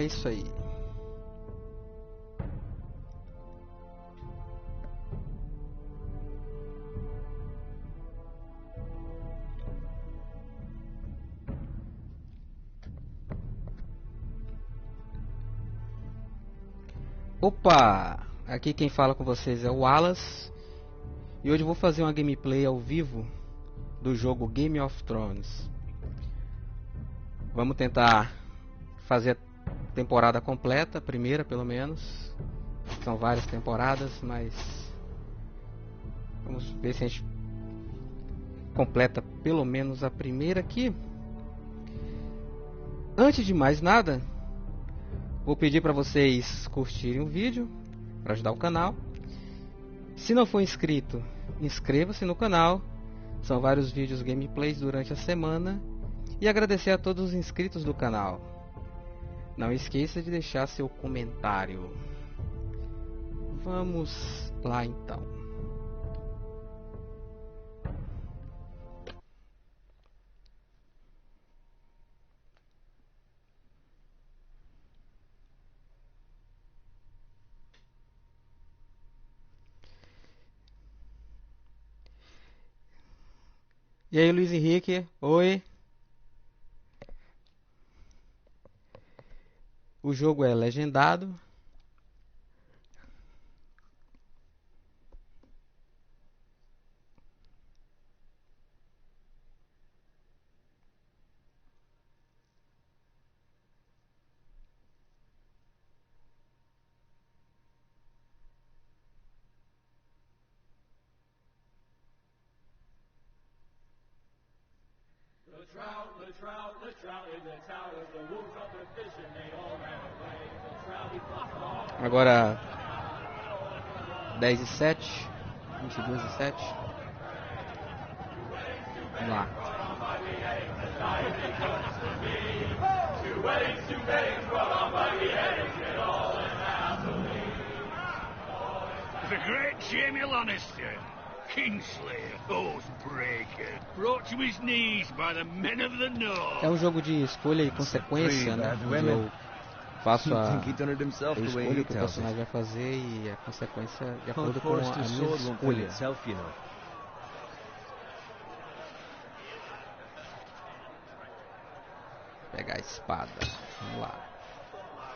isso aí. Opa! Aqui quem fala com vocês é o Wallace. E hoje eu vou fazer uma gameplay ao vivo do jogo Game of Thrones. Vamos tentar fazer a temporada completa, a primeira pelo menos. São várias temporadas, mas vamos ver se a gente completa pelo menos a primeira aqui. Antes de mais nada, vou pedir para vocês curtirem o vídeo para ajudar o canal. Se não for inscrito, inscreva-se no canal. São vários vídeos gameplays durante a semana. E agradecer a todos os inscritos do canal. Não esqueça de deixar seu comentário. Vamos lá então. E aí, Luiz Henrique? Oi. O jogo é Legendado. Agora 10:07, 22:07. Vamos lá. The great Jamie Lannister, Kingslayer, Oathbreaker, brought to his knees by the men of the North. É um jogo de escolha e consequência, né? Onde eu faço eu escolho o que o personagem vai fazer e a consequência de acordo com a minha escolha. Pegar a espada. Vamos lá.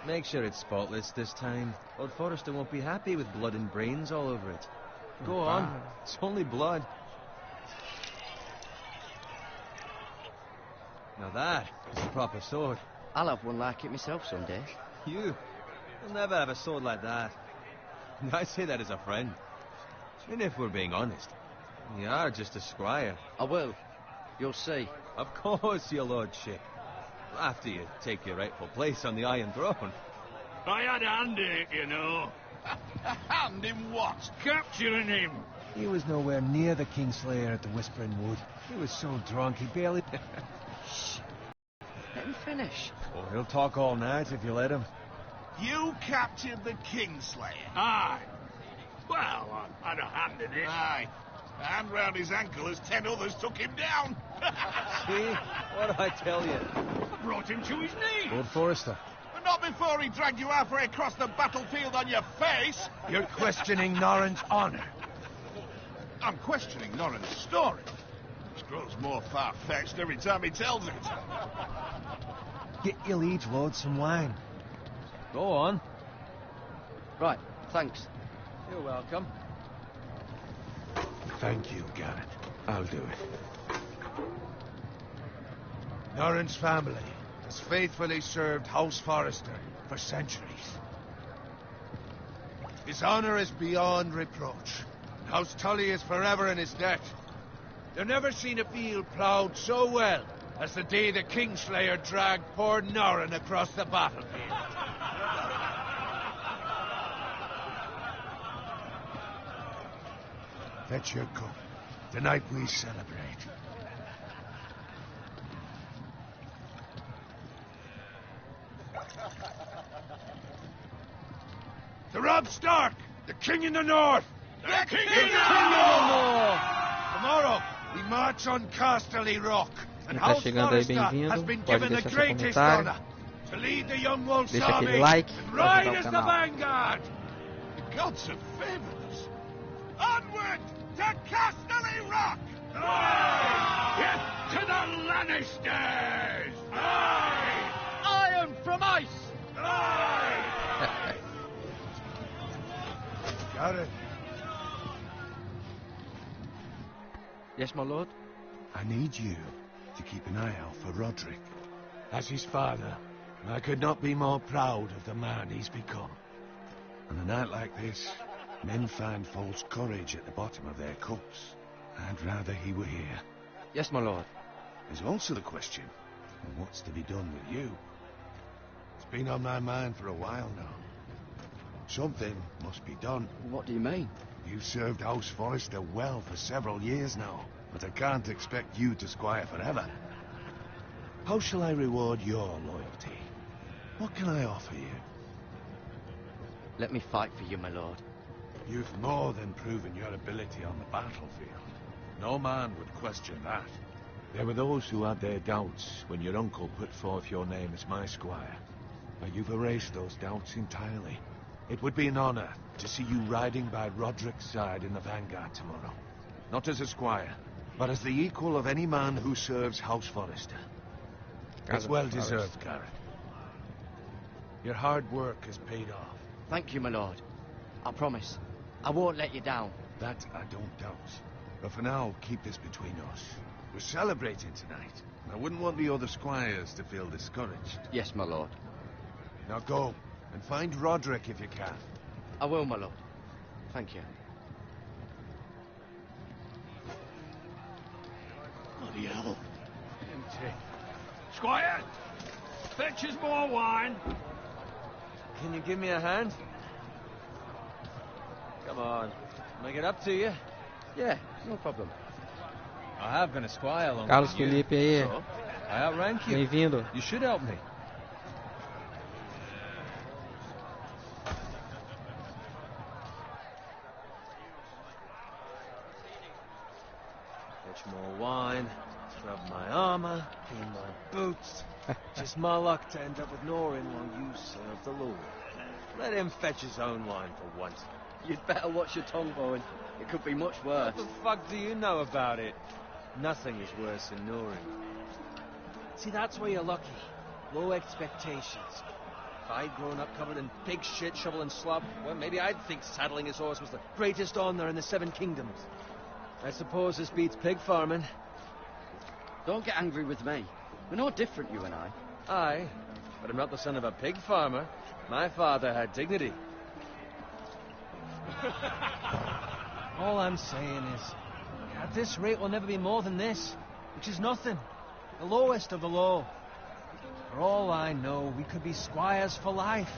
Make sure it's spotless this time. Old Forrester won't be happy with blood and brains all over it. Go on, it's only blood. Now that is a proper sword. I'll have one like it myself someday. You'll never have a sword like that. And I say that as a friend. And if we're being honest, you are just a squire. I will. You'll see. Of course, your lordship. After you take your rightful place on the Iron Throne. I had a hand in it, you know. A hand in what? Capturing him. He was nowhere near the Kingslayer at the Whispering Wood. He was so drunk he barely... Shh. Let him finish. Oh, he'll talk all night if you let him. You captured the Kingslayer? Aye. Well, I had a hand in it. Aye. A hand round his ankle as 10 others took him down. See? What did I tell you? I brought him to his knees. Lord Forrester. But not before he dragged you halfway across the battlefield on your face. You're questioning Norrin's honor. I'm questioning Norrin's story. Which grows more far-fetched every time he tells it. Get your liege lord some wine. Go on. Right, thanks. You're welcome. Thank you, Garrett. I'll do it. Norrin's family has faithfully served House Forrester for centuries. His honor is beyond reproach. House Tully is forever in his debt. They've never seen a field ploughed so well as the day the Kingslayer dragged poor Norrin across the battlefield. Fetch your cup. Tonight we celebrate. To Robb Stark, the King in the North! The King in the North! Tomorrow, we march on Casterly Rock, and Quem tá House chegando aí, Forrester has bem-vindo. been Pode given the deixar seu greatest comentário. honor. to lead the young wolf's Deixa aquele army like and pra ride ajudar o as the canal. vanguard. The gods have favored us. Onward to Casterly Rock! Get to the Lannisters! Iron from ice! Gareth, Yes, my lord? I need you to keep an eye out for Roderick. As his father, I could not be more proud of the man he's become. On a night like this, men find false courage at the bottom of their cups. I'd rather he were here. Yes, my lord. There's also the question of what's to be done with you. It's been on my mind for a while now. Something must be done. What do you mean? You've served House Forrester well for several years now, but I can't expect you to squire forever. How shall I reward your loyalty? What can I offer you? Let me fight for you, my lord. You've more than proven your ability on the battlefield. No man would question that. There were those who had their doubts when your uncle put forth your name as my squire. But you've erased those doubts entirely. It would be an honor to see you riding by Roderick's side in the vanguard tomorrow. Not as a squire, but as the equal of any man who serves House Forrester. It's well deserved, Gareth. Your hard work has paid off. Thank you, my lord. I promise. I won't let you down. That I don't doubt. But for now, keep this between us. We're celebrating tonight. I wouldn't want the other squires to feel discouraged. Yes, my lord. Now go, and find Roderick if you can. I will, my lord. Thank you. Bloody hell. Empty. Squire, fetch us more wine. Can you give me a hand? Come on. Make it up to you. Yeah, no problem. I have been a squire longer Carlos than you, Felipe aí, so I outrank you. bem-vindo. You should help me. Fetch more wine, scrub my armor, clean my boots. Just my luck to end up with Norin while you serve the Lord. Let him fetch his own wine for once. You'd better watch your tongue, Bowen. It could be much worse. What the fuck do you know about it? Nothing is worse than Norin. See, that's where you're lucky. Low expectations. If I'd grown up covered in pig shit, shovel and slop, well, maybe I'd think saddling his horse was the greatest honor in the Seven Kingdoms. I suppose this beats pig farming. Don't get angry with me. We're no different, you and I. Aye, but I'm not the son of a pig farmer. My father had dignity. All I'm saying is, at this rate we'll never be more than this, which is nothing. The lowest of the low. For all I know, we could be squires for life.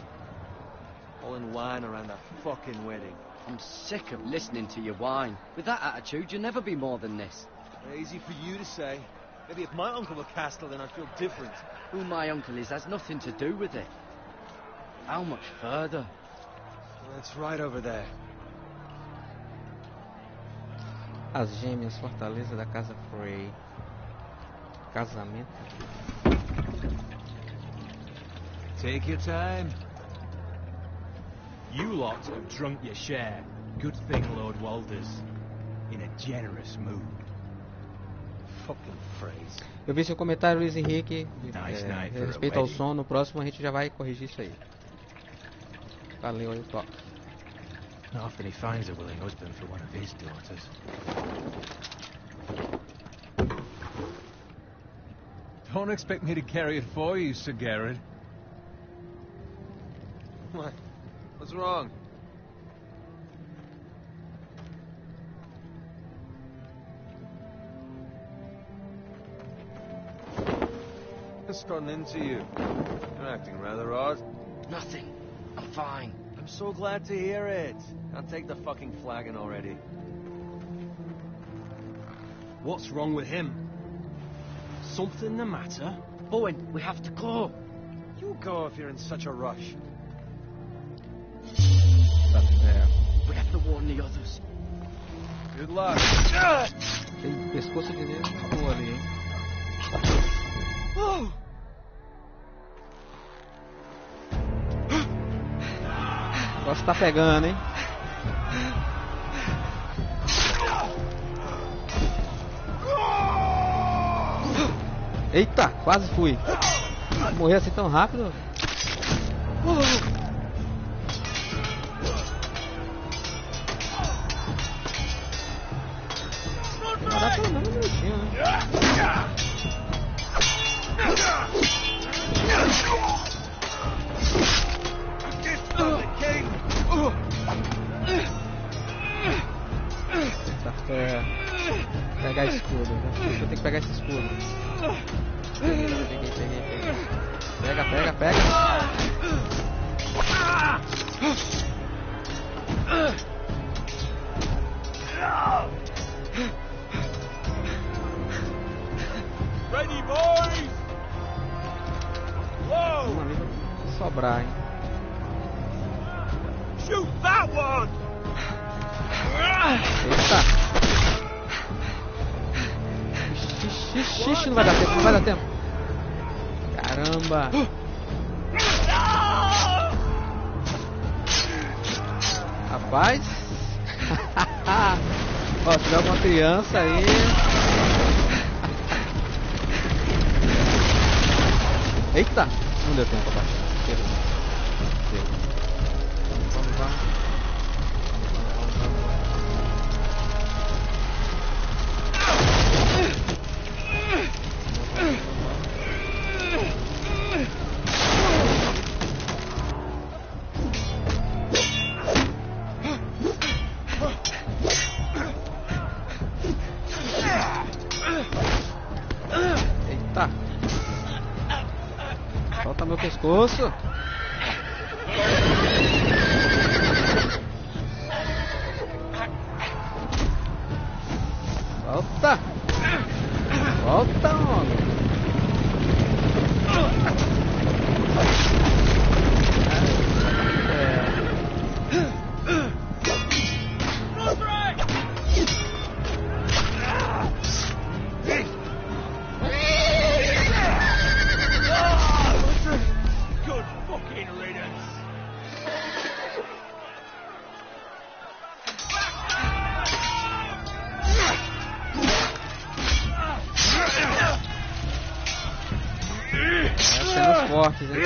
Pulling wine around a fucking wedding. I'm sick of listening to your whine. With that attitude, you'll never be more than this. Easy for you to say. Maybe if my uncle were Castellan, I'd feel different. Who my uncle is has nothing to do with it. How much further? Well, it's right over there. As Gêmeas, Fortaleza da Casa Frey. Casamento. Take your time. You lot have drunk your share. Good thing Lord Walder's in a generous mood. Fucking phrase. Eu vi seu comentário, Luiz Henrique. Nice night for a Respeito ao wedding. som, no próximo a gente já vai corrigir isso aí. Valeu aí o toque. Not often he finds a willing husband for one of his daughters. Don't expect me to carry it for you, Sir Garrett. What? What's wrong? What's gotten into you? You're acting rather odd. Nothing. I'm fine. I'm so glad to hear it. I'll take the fucking flagon already. What's wrong with him? Something the matter? Bowen, we have to go. You go if you're in such a rush. We have to warn the others. Good luck. Tem pescoço de dedo na boa ali, hein? Oh! negócio tá pegando, hein? Eita, quase fui. Morrer assim tão rápido. Dá pelo menos um minutinho, né? Tá fé. Pegar escudo. Eu tenho que pegar esse escudo. Peguei. Pega. Ready, boys! Whoa! Uma vida sobrar, hein? Shoot that one! Eita! Xixi, não vai dar tempo. Caramba! Rapaz! Ó, se tiver alguma criança aí... Eita! Não deu tempo, rapaz. Vamos. Eita! Solta meu pescoço! Volta, homem! Good fucking riddance. Cenas fortes, hein?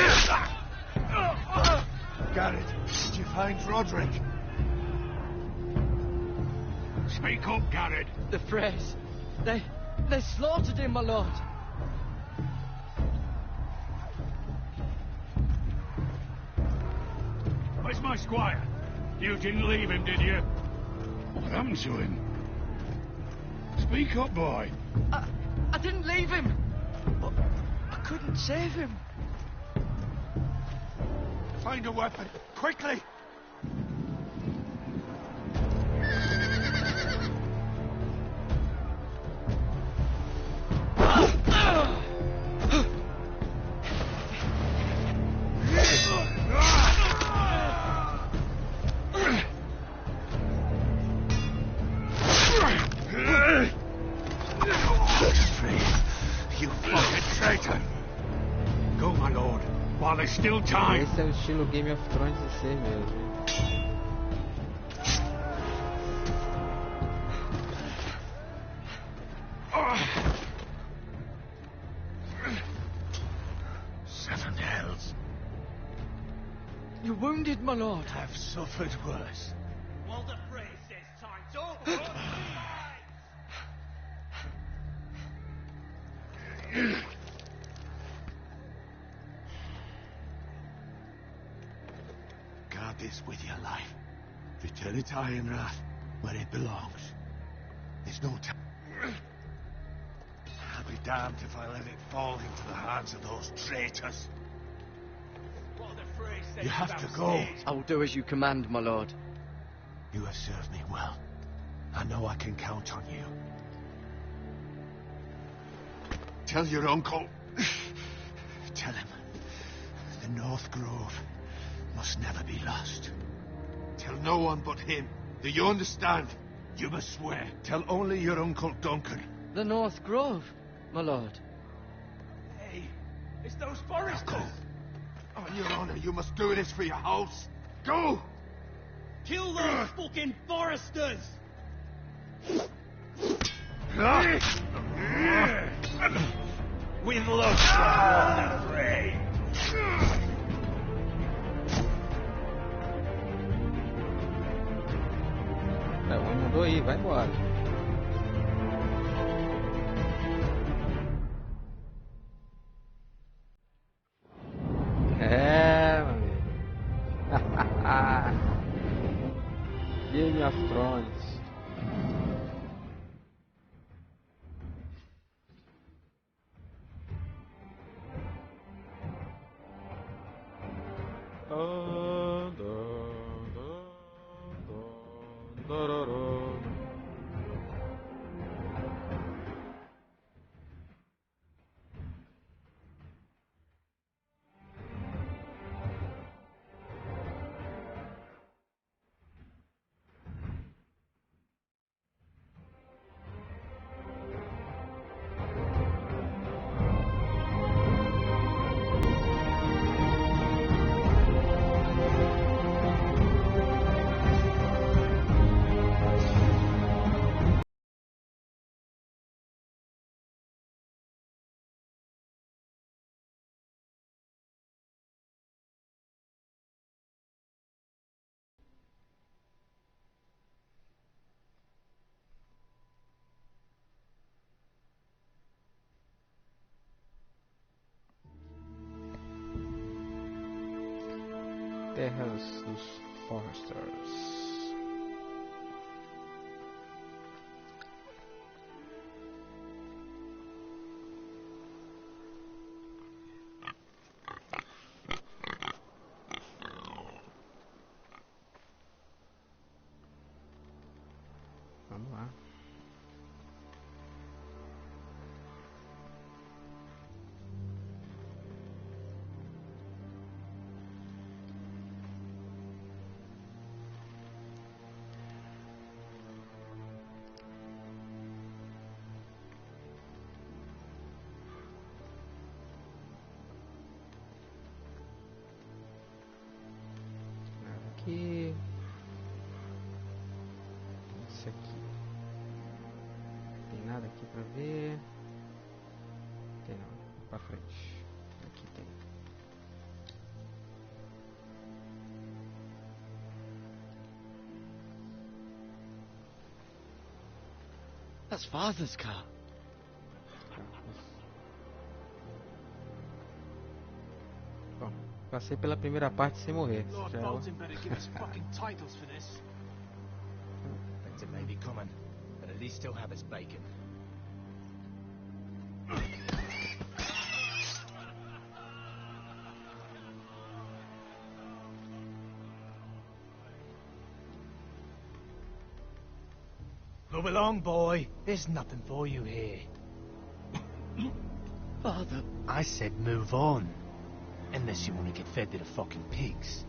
Garrett, did you find Roderick? Speak up, Garrett. The Freys. They slaughtered him, my lord. Where's my squire? You didn't leave him, did you? What happened to him? Speak up, boy. I didn't leave him. But I couldn't save him. Find a weapon, quickly! You fucking traitor! Go, my lord, while there's still time. Esse é o estilo Game of Thrones de ser mesmo. Seven hells. You're wounded, my lord. I've suffered worse. Well, the phrase says time's up. Guard this with your life. Return it to Ironrath, where it belongs. There's no time. I'll be damned if I let it fall into the hands of those traitors. What the phrase says You have about to go. stage. I will do as you command, my lord. You have served me well. I know I can count on you. Tell your uncle. Tell him. The North Grove must never be lost. Tell no one but him. Do you understand? You must swear. Tell only your Uncle Duncan. The North Grove, my lord. Hey, it's those foresters. Go. On your honor, you must do this for your house. Go! Kill those fucking foresters! We've lost the prey. Tá, o mandou aí, vai embora. É, meu amigo. Game of Thrones. Terras dos Foresters. Vamos lá. Aqui. Isso aqui. Tem nada aqui pra ver. Tem não. Pra frente. Aqui tem. That's Father's car. Bom, passei pela primeira parte sem morrer. Lord Já... Bolton better give us fucking titles for this. Winter may be coming, but at least he'll have his bacon. Move along, boy. There's nothing for you here. Father, I said move on. Unless you want to get fed to the fucking pigs.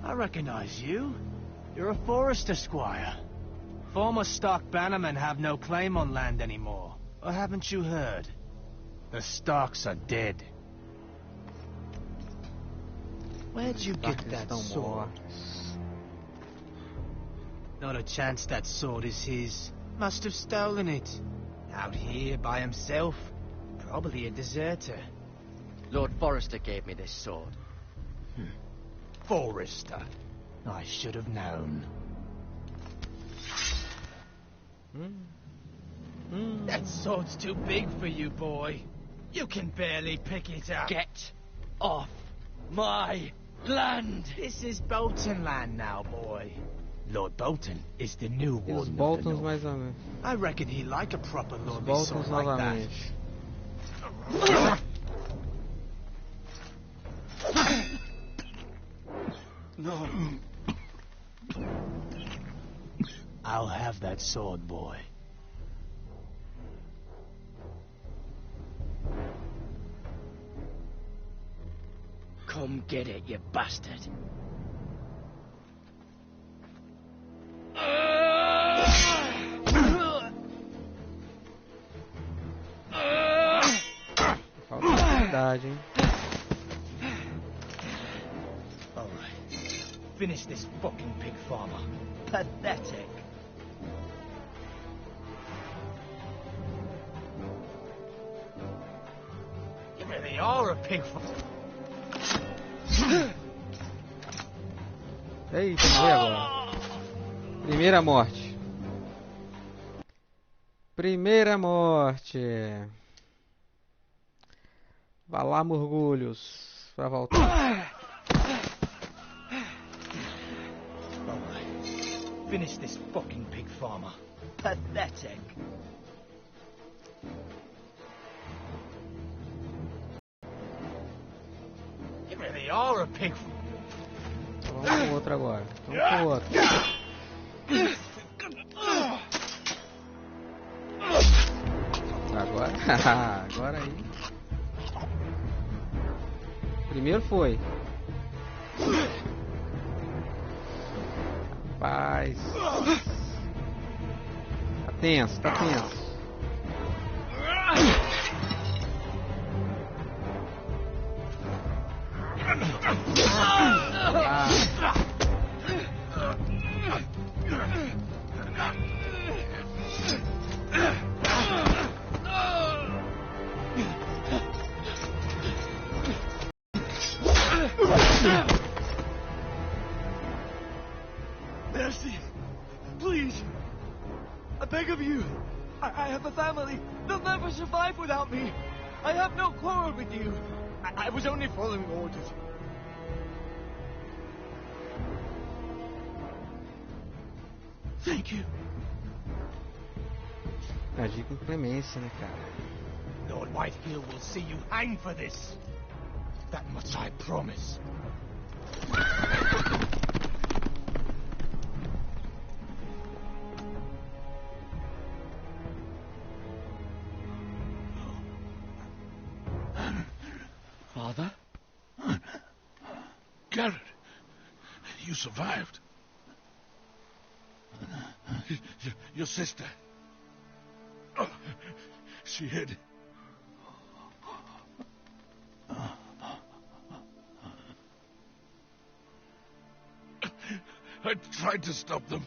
I recognize you. You're a Forester squire. Former stock bannermen have no claim on land anymore. Or haven't you heard? The Starks are dead. Where'd you get that sword? Not a chance that sword is his. Must have stolen it. Out here by himself. Probably a deserter. Lord Forrester gave me this sword. Forester. I should have known. That sword's too big for you, boy. You can barely pick it up. Get off my land! This is Bolton land now, boy. Lord Bolton is the new E os warden of the Boltons North. mais ou menos. I reckon he like a proper Os lordly sword Boltons like novamente. that. No. I'll have that sword, boy. Come get it, you bastard. Falta de verdade, hein? All right. finish this fucking pig farmer. Pathetic. You really are a pig farmer. Eita, morreu agora. Primeira morte. Primeira morte. Vá lá, Morgulhos, pra voltar. Alright. Finish this fucking pig farmer. Pathetic. You really are a pig. Vamos com o outro agora. Vamos com o outro. Agora, agora aí. Primeiro foi. Rapaz. Tá tenso, tá tenso. Mercy, please, I beg of you. I have a family. They'll never survive without me. I have no quarrel with you. I was only following orders. Thank you. Agir com clemência, né, cara? Lord Whitehill will see you hang for this. That much I promise. Father? Garrett, you survived. Your sister. Oh, she hid. I tried to stop them.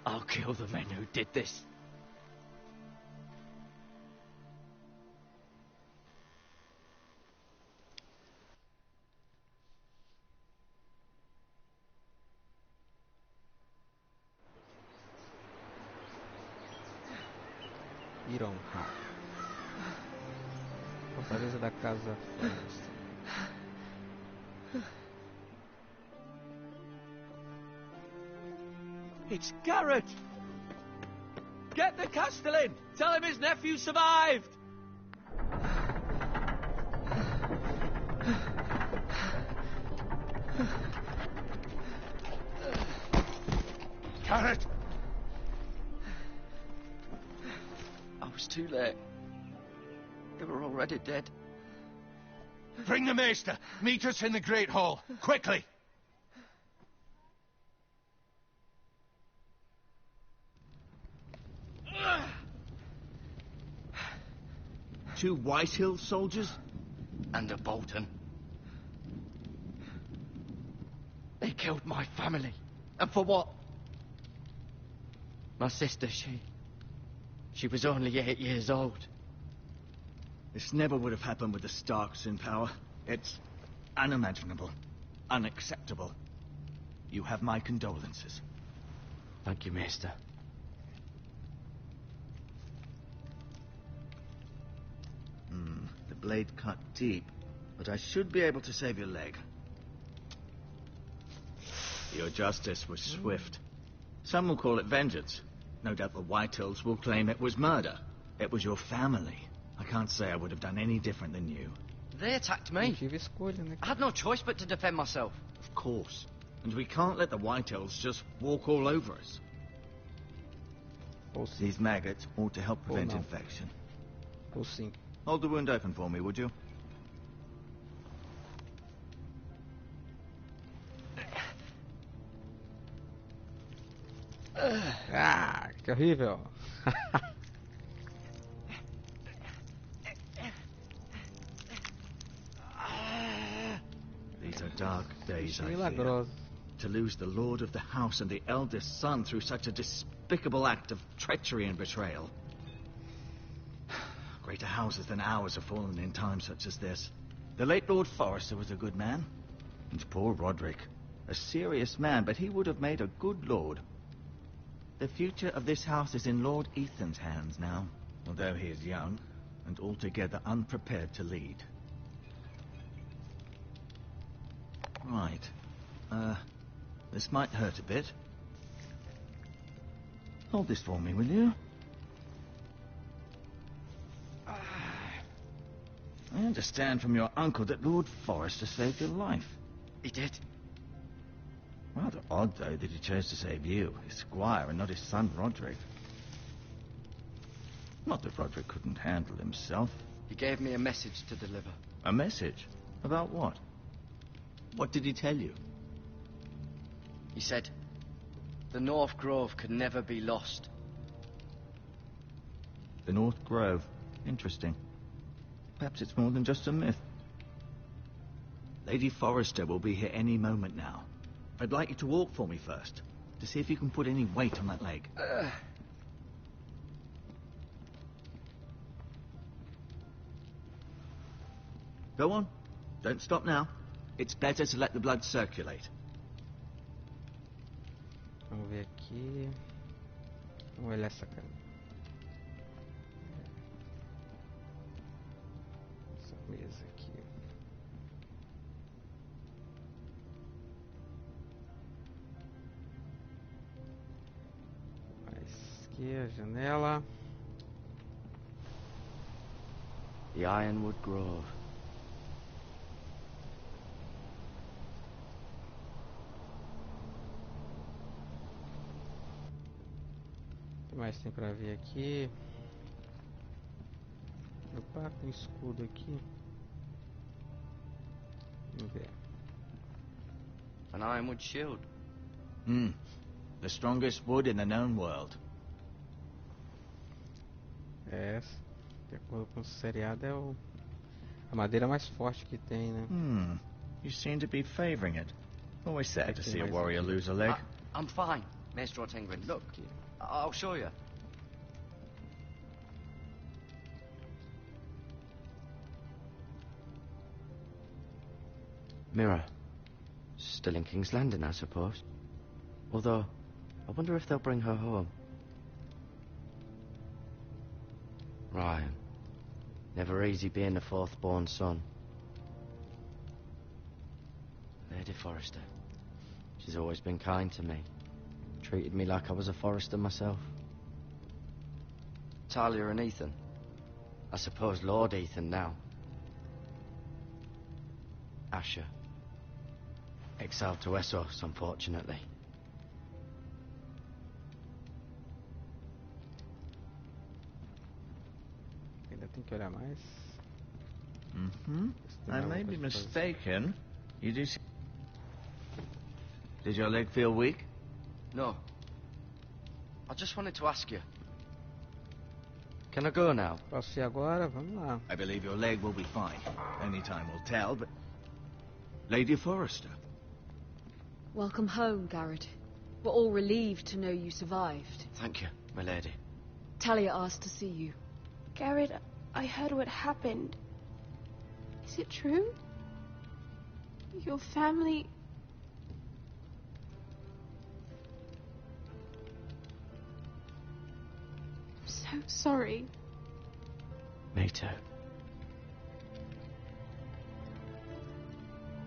I'll kill the men who did this. Ironha. Fortaleza da Casa Floresta. It's Garrett! Get the Castellan! Tell him his nephew survived! Garrett! I was too late. They were already dead. Bring the Maester. Meet us in the Great Hall. Quickly! Two Whitehill soldiers? And a Bolton. They killed my family. And for what? My sister, she was only 8 years old. This never would have happened with the Starks in power. It's unimaginable. Unacceptable. You have my condolences. Thank you, Maester. The blade cut deep, but I should be able to save your leg. Your justice was swift. Some will call it vengeance. No doubt the Whitehills will claim it was murder. It was your family. I can't say I would have done any different than you. They attacked Não me. tive escolha, né? I had no choice but to defend myself. Of course. And we can't let the Whitehills just walk all over us. Ou sim, These maggots ought to help prevent no. infection. ou sim. Hold the wound open for me, would you? Que horrível. These are dark days, I fear. Milagroso. To lose the lord of the house and the eldest son through such a despicable act of treachery and betrayal. Greater houses than ours have fallen in times such as this. The late Lord Forrester was a good man. And poor Roderick. A serious man, but he would have made a good lord. The future of this house is in Lord Ethan's hands now, although he is young and altogether unprepared to lead. Right. This might hurt a bit. Hold this for me, will you? I understand from your uncle that Lord Forrester saved your life. He did. Rather odd, though, that he chose to save you, his squire, and not his son Roderick. Not that Roderick couldn't handle himself. He gave me a message to deliver. A message? About what? What did he tell you? He said, the North Grove could never be lost. The North Grove. Interesting. Perhaps it's more than just a myth. Lady Forrester will be here any moment now. I'd like you to walk for me first, to see if you can put any weight on that leg. Go on. Don't stop now. It's better to let the blood circulate. Vamos ver aqui. Vamos olhar essa câmera. Essa mesa aqui. Aqui a janela. The Ironwood Grove. O que mais tem pra ver aqui? Opa, tem escudo aqui. Vamos ver. An Ironwood shield. The strongest wood in the known world. É, de acordo com o seriado, é a madeira mais forte que tem, né? You seem to be favoring it. Always sad to see a mais warrior aqui. lose a leg. I'm fine, Maestro Tingrin. Look, I'll show you. Mirror. Still in King's Landing, I suppose. Although, I wonder if they'll bring her home. Ryan. Never easy being the fourth-born son. Lady Forrester. She's always been kind to me. Treated me like I was a Forrester myself. Talia and Ethan. I suppose Lord Ethan now. Asher. Exiled to Essos, unfortunately. Ainda tem que olhar mais. I may be mistaken. You do see... Did your leg feel weak? No. I just wanted to ask you. Can I go now? Posso ir agora? Vamos lá. I believe your leg will be fine. Only time will tell, but... Lady Forrester. Welcome home, Garrett. We're all relieved to know you survived. Thank you, my lady. Talia asked to see you. Garrett, I heard what happened. Is it true? Your family... I'm so sorry. Me too.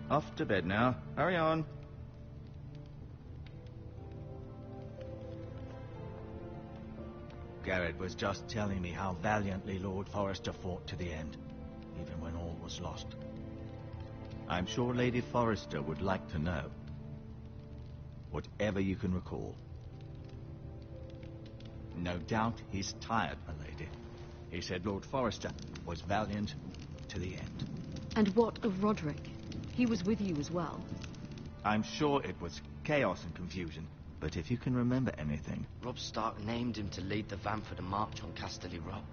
Off to bed now. Hurry on. Garrett was just telling me how valiantly Lord Forrester fought to the end, even when all was lost. I'm sure Lady Forrester would like to know. Whatever you can recall. No doubt he's tired, my lady. He said Lord Forrester was valiant to the end. And what of Roderick? He was with you as well. I'm sure it was chaos and confusion. but if you can remember anything... Robb Stark named him to lead the van for the march on Casterly Rock.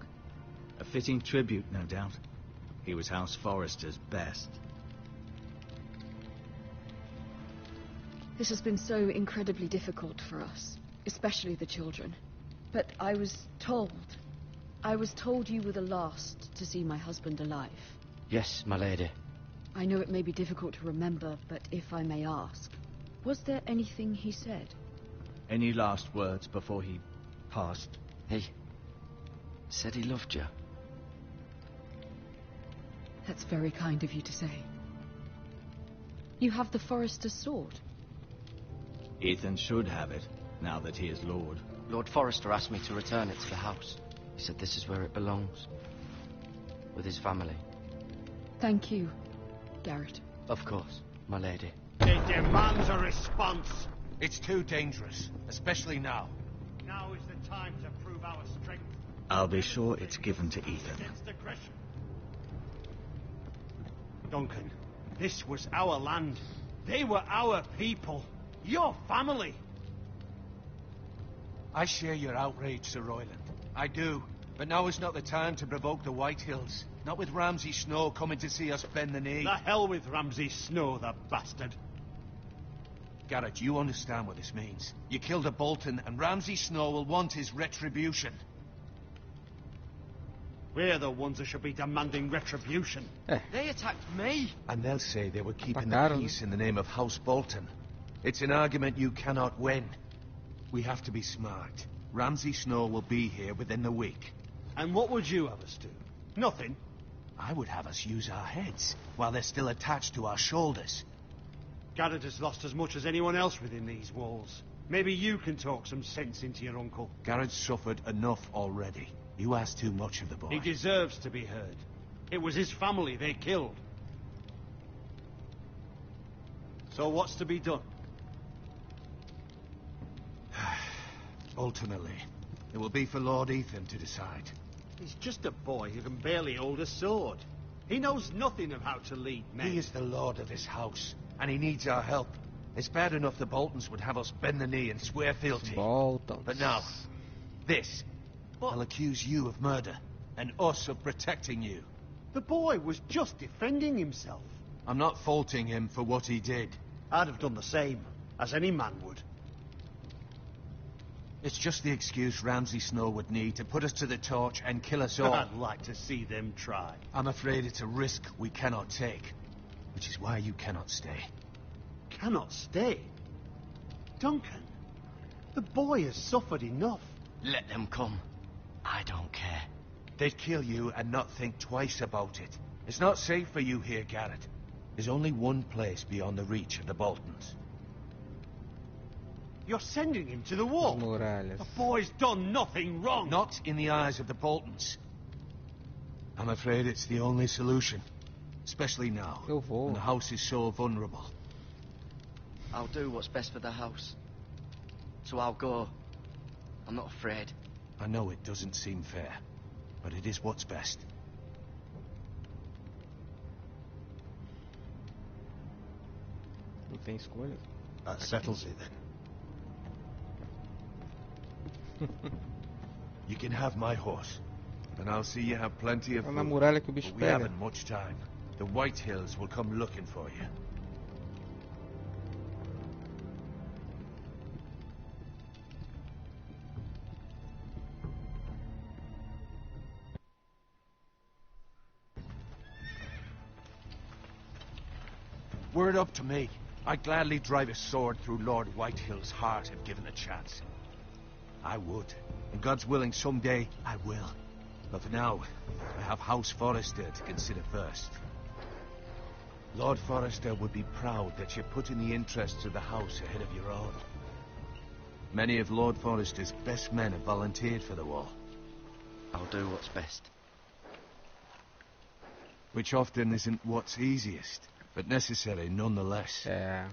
A fitting tribute, no doubt. He was House Forrester's best. This has been so incredibly difficult for us, especially the children. But I was told you were the last to see my husband alive. Yes, my lady. I know it may be difficult to remember, but if I may ask, was there anything he said? Any last words before he passed? He said he loved you. That's very kind of you to say. You have the Forrester's sword. Ethan should have it, now that he is Lord. Lord Forrester asked me to return it to the house. He said this is where it belongs. With his family. Thank you, Garrett. Of course, my lady. It demands a response. It's too dangerous, especially now. Now is the time to prove our strength. I'll be sure it's given to Ethan. Against aggression. Duncan, this was our land. They were our people. Your family. I share your outrage, Sir Royland. I do. But now is not the time to provoke the Whitehills. Not with Ramsay Snow coming to see us bend the knee. The hell with Ramsay Snow, the bastard. Garrett, you understand what this means. You killed a Bolton, and Ramsay Snow will want his retribution. We're the ones that should be demanding retribution. They attacked me! And they'll say they were keeping the Atacaram. peace in the name of House Bolton. It's an argument you cannot win. We have to be smart. Ramsay Snow will be here within the week. And what would you have us do? Nothing. I would have us use our heads, while they're still attached to our shoulders. Garrett has lost as much as anyone else within these walls. Maybe you can talk some sense into your uncle. Garrett's suffered enough already. You ask too much of the boy. He deserves to be heard. It was his family they killed. So what's to be done? Ultimately, it will be for Lord Ethan to decide. He's just a boy who can barely hold a sword. He knows nothing of how to lead men. He is the lord of this house, and he needs our help. It's bad enough the Boltons would have us bend the knee and swear fealty. Boltons. But now, this. I'll accuse you of murder, and us of protecting you. The boy was just defending himself. I'm not faulting him for what he did. I'd have done the same, as any man would. It's just the excuse Ramsay Snow would need to put us to the torch and kill us all. I'd like to see them try. I'm afraid it's a risk we cannot take, which is why you cannot stay. Cannot stay? Duncan, the boy has suffered enough. Let them come. I don't care. They'd kill you and not think twice about it. It's not safe for you here, Garrett. There's only one place beyond the reach of the Boltons. You're sending him to the wall. Muralhas. The boy's done nothing wrong. Not in the eyes of the Boltons. I'm afraid it's the only solution. Especially now, Eu vou. when the house is so vulnerable. I'll do what's best for the house. So I'll go. I'm not afraid. I know it doesn't seem fair, but it is what's best. Não tem escolha. That settles it then. You can have my horse, and I'll see you have plenty of É na food. muralha que o bicho But we pega. haven't much time. The Whitehills will come looking for you. Were it up to me, I'd gladly drive a sword through Lord Whitehill's heart if given a chance. I would. And God's willing, someday I will. But for now, I have House Forrester to consider first. Lord Forrester would be proud that you're putting the interests of the house ahead of your own. Many of Lord Forrester's best men have volunteered for the war. I'll do what's best. Which often isn't what's easiest, but necessary nonetheless. É.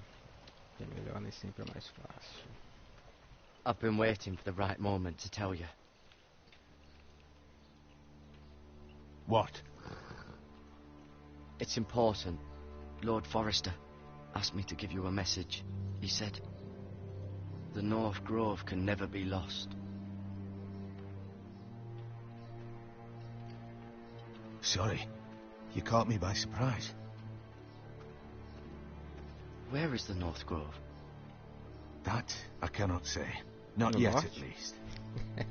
É melhor nem sempre é mais fácil. I've been waiting for the right moment to tell you. What? It's important. Lord Forrester asked me to give you a message. He said, The North Grove can never be lost. Sorry. You caught me by surprise. Where is the North Grove? That I cannot say. Not The yet, what? at least.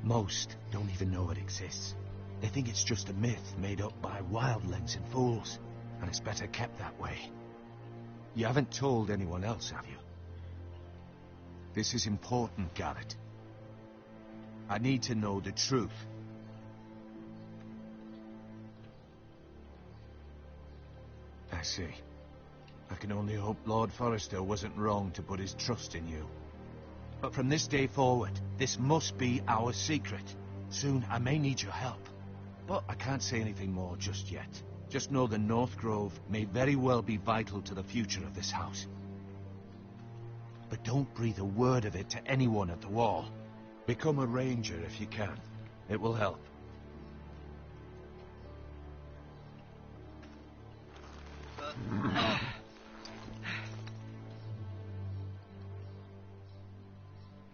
Most don't even know it exists. They think it's just a myth made up by wildlings and fools, and it's better kept that way. You haven't told anyone else, have you? This is important, Garrett. I need to know the truth. I see. I can only hope Lord Forrester wasn't wrong to put his trust in you. But from this day forward, this must be our secret. Soon I may need your help. But I can't say anything more just yet. Just know the North Grove may very well be vital to the future of this house. But don't breathe a word of it to anyone at the wall. Become a ranger if you can. It will help.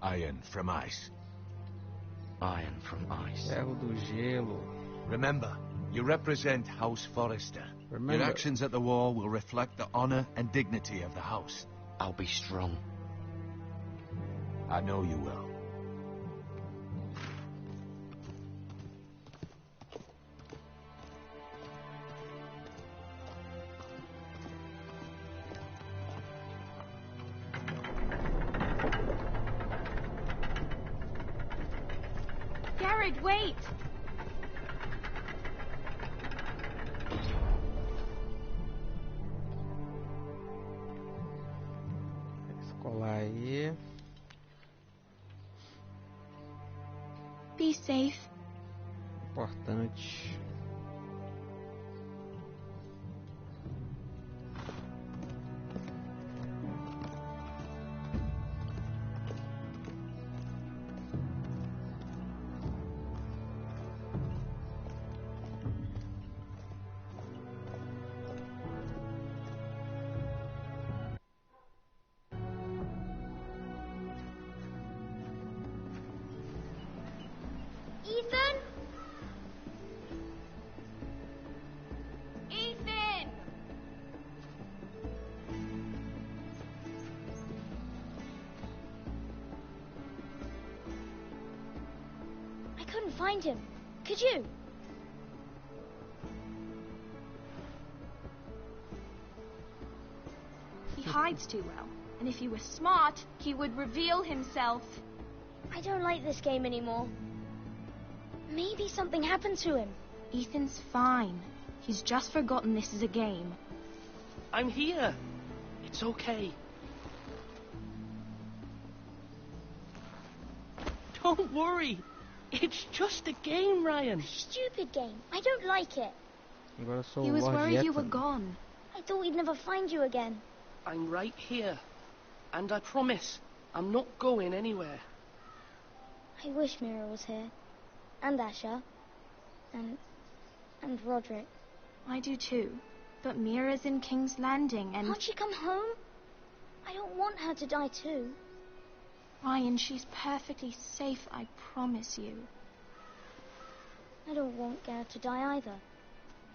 Iron from ice. Iron from ice. Ferro do gelo. Remember, you represent House Forrester. Remember. Your actions at the wall will reflect the honor and dignity of the house. I'll be strong. I know you will. Garrett, wait! Colar aí. Be safe. Importante. Ethan? Ethan! I couldn't find him. Could you? He hides too well. And if he were smart, he would reveal himself. I don't like this game anymore. Maybe something happened to him. Ethan's fine. He's just forgotten this is a game. I'm here. It's okay. Don't worry. It's just a game, Ryan. Stupid game. I don't like it. Agora eu sou He o was Lord worried you Yeton. were gone. I thought we'd never find you again. I'm right here. And I promise, I'm not going anywhere. I wish Mira was here. And Asher. And Roderick. I do too. But Mira's in King's Landing and... Can't she come home? I don't want her to die too. Ryan, she's perfectly safe, I promise you. I don't want Garrett to die either.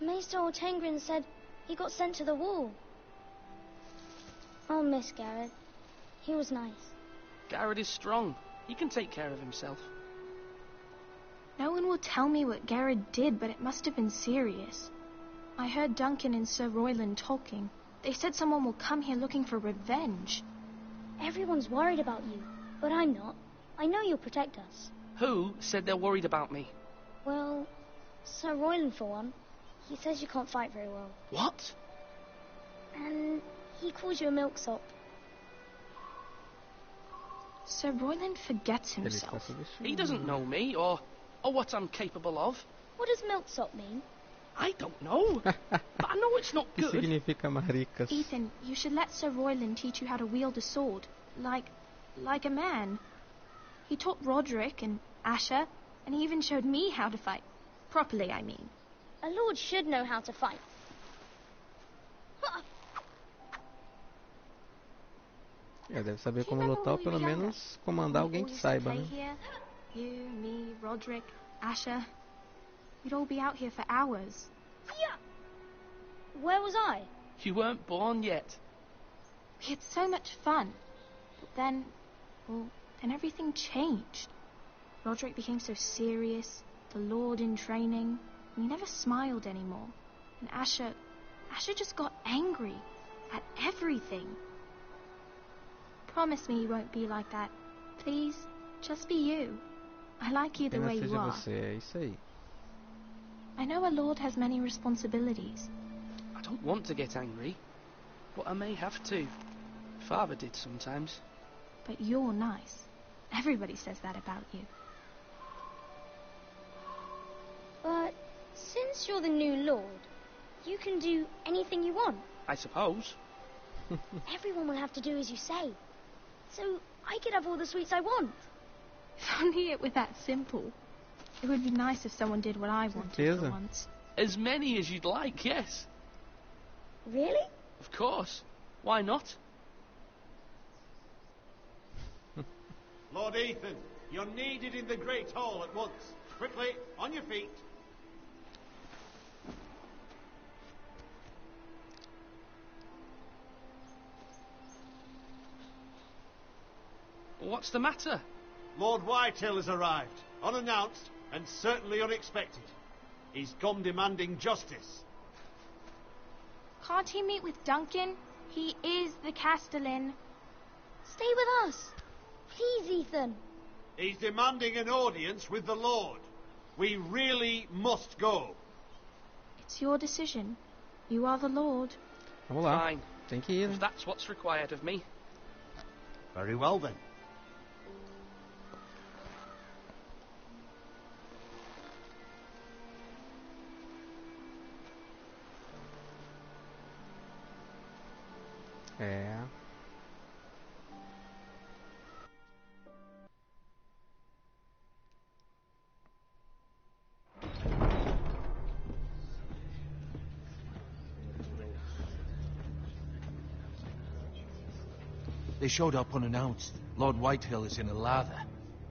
Maester Ortengrin said he got sent to the wall. I'll miss Garrett. He was nice. Garrett is strong. He can take care of himself. No one will tell me what Garrett did, but it must have been serious. I heard Duncan and Sir Royland talking. They said someone will come here looking for revenge. Everyone's worried about you, but I'm not. I know you'll protect us. Who said they're worried about me? Well, Sir Royland for one. He says you can't fight very well. What? And he calls you a milksop. Sir Royland forgets Ele himself. está sob isso. He doesn't know me or what I'm capable of. What does milksop mean? I don't know. But I know it's not Que good. significa maricas? Ethan, you should let Sir Royland teach you how to wield a sword. Like a man. He taught Roderick and Asher, and he even showed me how to fight. Properly, I mean. A lord should know how to fight. Deve saber Do you como remember lutar ou when we pelo were younger? menos comandar When we alguém all que used to saiba, play né? here? You, me, Roderick, Asher. We'd all be out here for hours. Yeah. Where was I? You weren't born yet. We had so much fun. But then everything changed. Roderick became so serious, the Lord in training, and he never smiled anymore. And Asher just got angry at everything. Promise me you won't be like that. Please, just be you. I like you the way Apenas you seja are. você, é isso aí. I know a lord has many responsibilities. I don't want to get angry, but I may have to. Father did sometimes. But you're nice. Everybody says that about you. But since you're the new lord, you can do anything you want. I suppose. Everyone will have to do as you say. So I could have all the sweets I want. If only it were that simple. It would be nice if someone did what I wanted for once. As many as you'd like, yes. Really? Of course. Why not? Lord Ethan, you're needed in the Great Hall at once. Quickly, on your feet. What's the matter? Lord Whitehill has arrived, unannounced and certainly unexpected. He's come demanding justice. Can't he meet with Duncan? He is the Castellan. Stay with us. Please, Ethan. He's demanding an audience with the Lord. We really must go. It's your decision. You are the Lord. Vamos lá. Fine. Tem que ir, né? If that's what's required of me. Very well then. É. They showed up unannounced. Lord Whitehill is in a lather.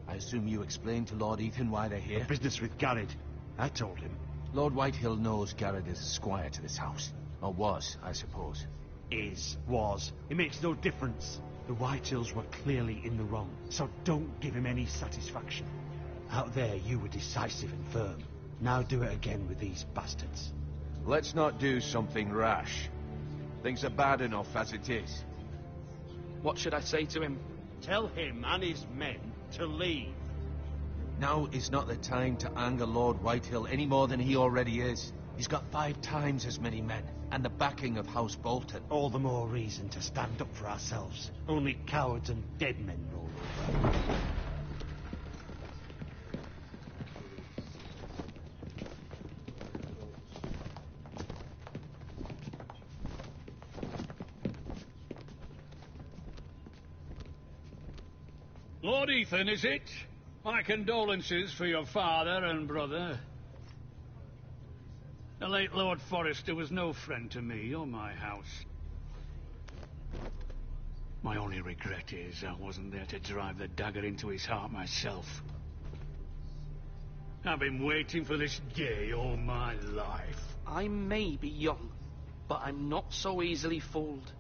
I assume you explained to Lord Ethan why they're here? Business with Garrett. I told him. Lord Whitehill knows Garrett is a squire to this house. Or was, I suppose. Was. It makes no difference. The Whitehills were clearly in the wrong, so don't give him any satisfaction. Out there, you were decisive and firm. Now do it again with these bastards. Let's not do something rash. Things are bad enough as it is. What should I say to him? Tell him and his men to leave. Now is not the time to anger Lord Whitehill any more than he already is. He's got 5 times as many men, and the backing of House Bolton. All the more reason to stand up for ourselves. Only cowards and dead men roll over. Lord Ethan, is it? My condolences for your father and brother. The late Lord Forrester was no friend to me or my house. My only regret is I wasn't there to drive the dagger into his heart myself. I've been waiting for this day all my life. I may be young, but I'm not so easily fooled.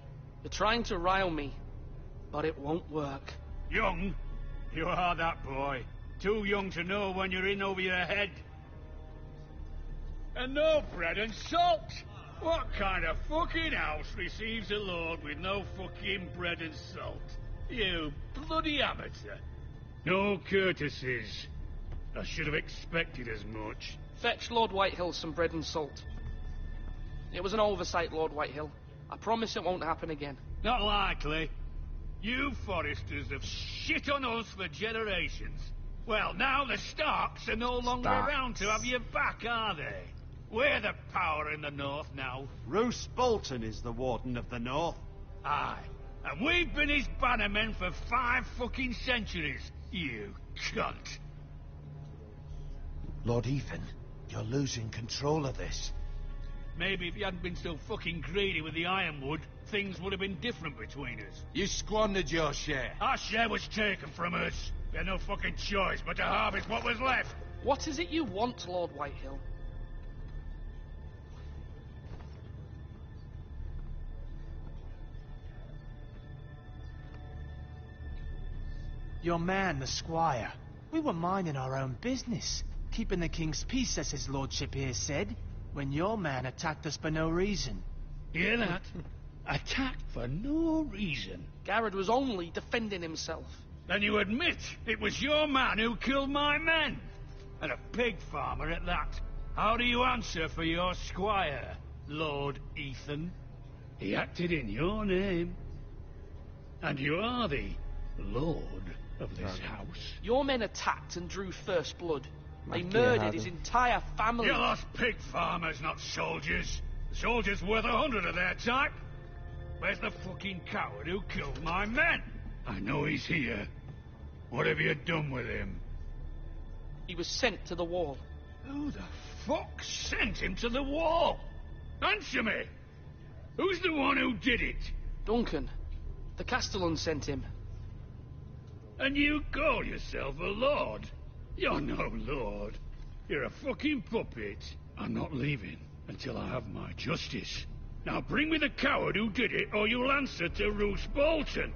You're trying to rile me, but it won't work. Young? You are that boy. Too young to know when you're in over your head. And no bread and salt! What kind of fucking house receives a lord with no fucking bread and salt? You bloody amateur. No courtesies. I should have expected as much. Fetch Lord Whitehill some bread and salt. It was an oversight, Lord Whitehill. I promise it won't happen again. Not likely. You Forresters have shit on us for generations. Well, now the Starks are no longer around to have your back, are they? We're the power in the north now. Roose Bolton is the Warden of the North. Aye. And we've been his bannermen for 5 fucking centuries, you cunt. Lord Ethan, you're losing control of this. Maybe if you hadn't been so fucking greedy with the ironwood, things would have been different between us. You squandered your share. Our share was taken from us. We had no fucking choice but to harvest what was left. What is it you want, Lord Whitehill? Your man, the squire. We were minding our own business, keeping the king's peace, as his lordship here said, when your man attacked us for no reason. Hear that? Attacked for no reason. Garrett was only defending himself. Then you admit it was your man who killed my men? And a pig farmer at that. How do you answer for your squire, Lord Ethan? He acted in your name. And you are the lord of this house. Your men attacked and drew first blood. They murdered his entire family. You lost pig farmers, not soldiers. The soldiers worth 100 of their type. Where's the fucking coward who killed my men? I know he's here. What have you done with him? He was sent to the wall. Who the fuck sent him to the wall? Answer me! Who's the one who did it? Duncan. The Castellan sent him. And you call yourself a lord? You're no lord. You're a fucking puppet. I'm not leaving until I have my justice. Now bring me the coward who did it, or you'll answer to Roose Bolton.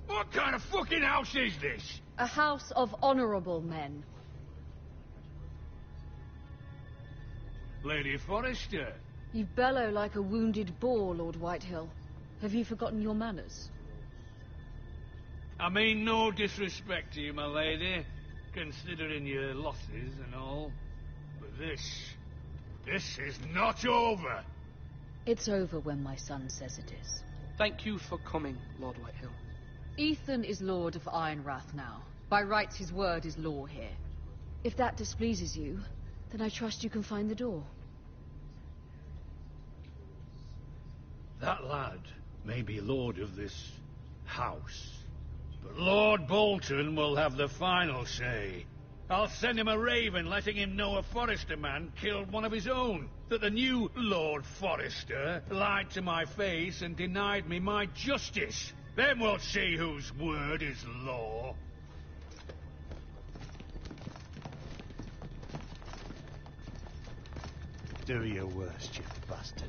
What kind of fucking house is this? A house of honourable men. Lady Forrester. You bellow like a wounded boar, Lord Whitehill. Have you forgotten your manners? I mean no disrespect to you, my lady, considering your losses and all. But this is not over. It's over when my son says it is. Thank you for coming, Lord Whitehill. Ethan is Lord of Ironrath now. By rights, his word is law here. If that displeases you, then I trust you can find the door. That lad may be lord of this house, but Lord Bolton will have the final say. I'll send him a raven letting him know a Forrester man killed one of his own. That the new Lord Forrester lied to my face and denied me my justice. Then we'll see whose word is law. Do your worst, you bastard.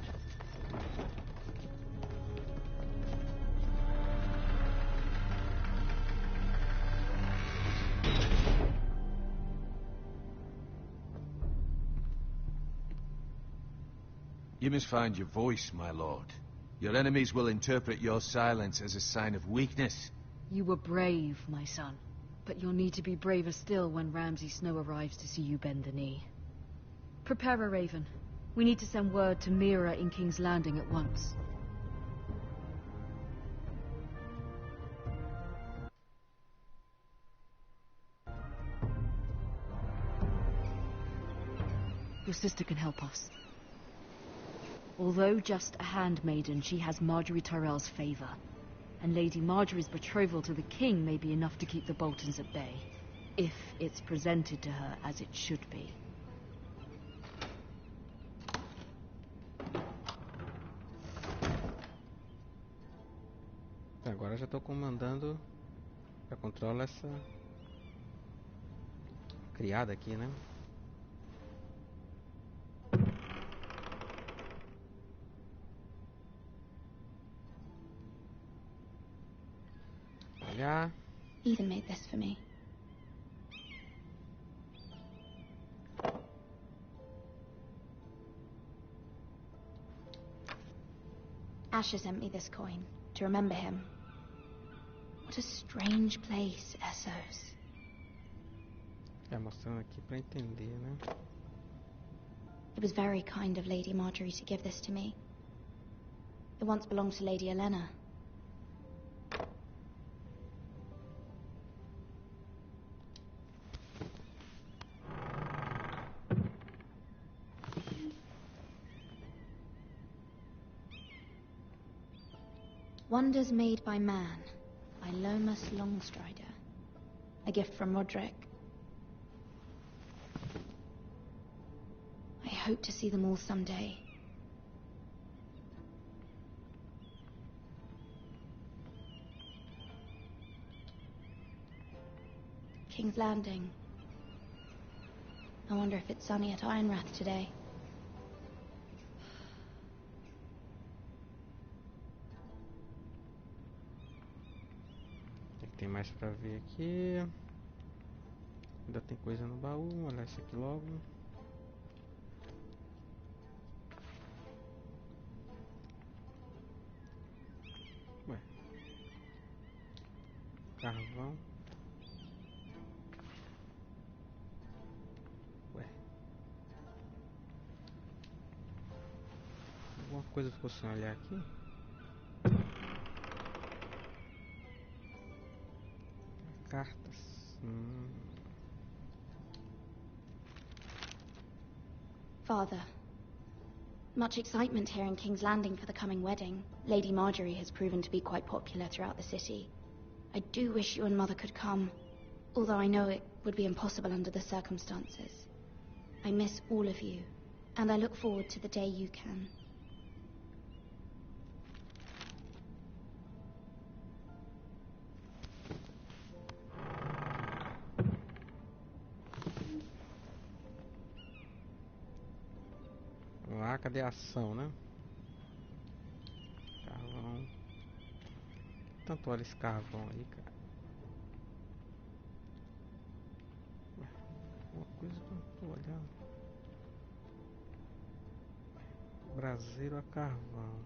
You must find your voice, my lord. Your enemies will interpret your silence as a sign of weakness. You were brave, my son. But you'll need to be braver still when Ramsay Snow arrives to see you bend the knee. Prepare a raven. We need to send word to Mira in King's Landing at once. Your sister can help us. Although just a handmaiden, she has Marjorie Tyrell's favor. And Lady Marjorie's betrothal to the king may be enough to keep the Boltons at bay. If it's presented to her as it should be. Agora já estou comandando. Já controla essa criada aqui, né? Olhar. Ethan made this for me. Asher sent me this coin to remember him. What a strange place, Essos. É, mostrando aqui pra entender, né? It was very kind of Lady Marjorie to give this to me. It once belonged to Lady Elena. Wonders Made by Man, by Lomas Longstrider. A gift from Roderick. I hope to see them all someday. King's Landing. I wonder if it's sunny at Ironrath today. O que tem mais pra ver aqui? Ainda tem coisa no baú, vou olhar isso aqui logo. Ué. Carvão. Ué. Alguma coisa ficou sem olhar aqui? Cartas. Father, much excitement here in King's Landing for the coming wedding. Lady Marjorie has proven to be quite popular throughout the city. I do wish you and Mother could come, although I know it would be impossible under the circumstances. I miss all of you, and I look forward to the day you can. Lá, cadê a ação, né? Carvão. Tanto olha esse carvão aí, cara. Ué, uma coisa que eu não tô olhando. Braseiro a carvão.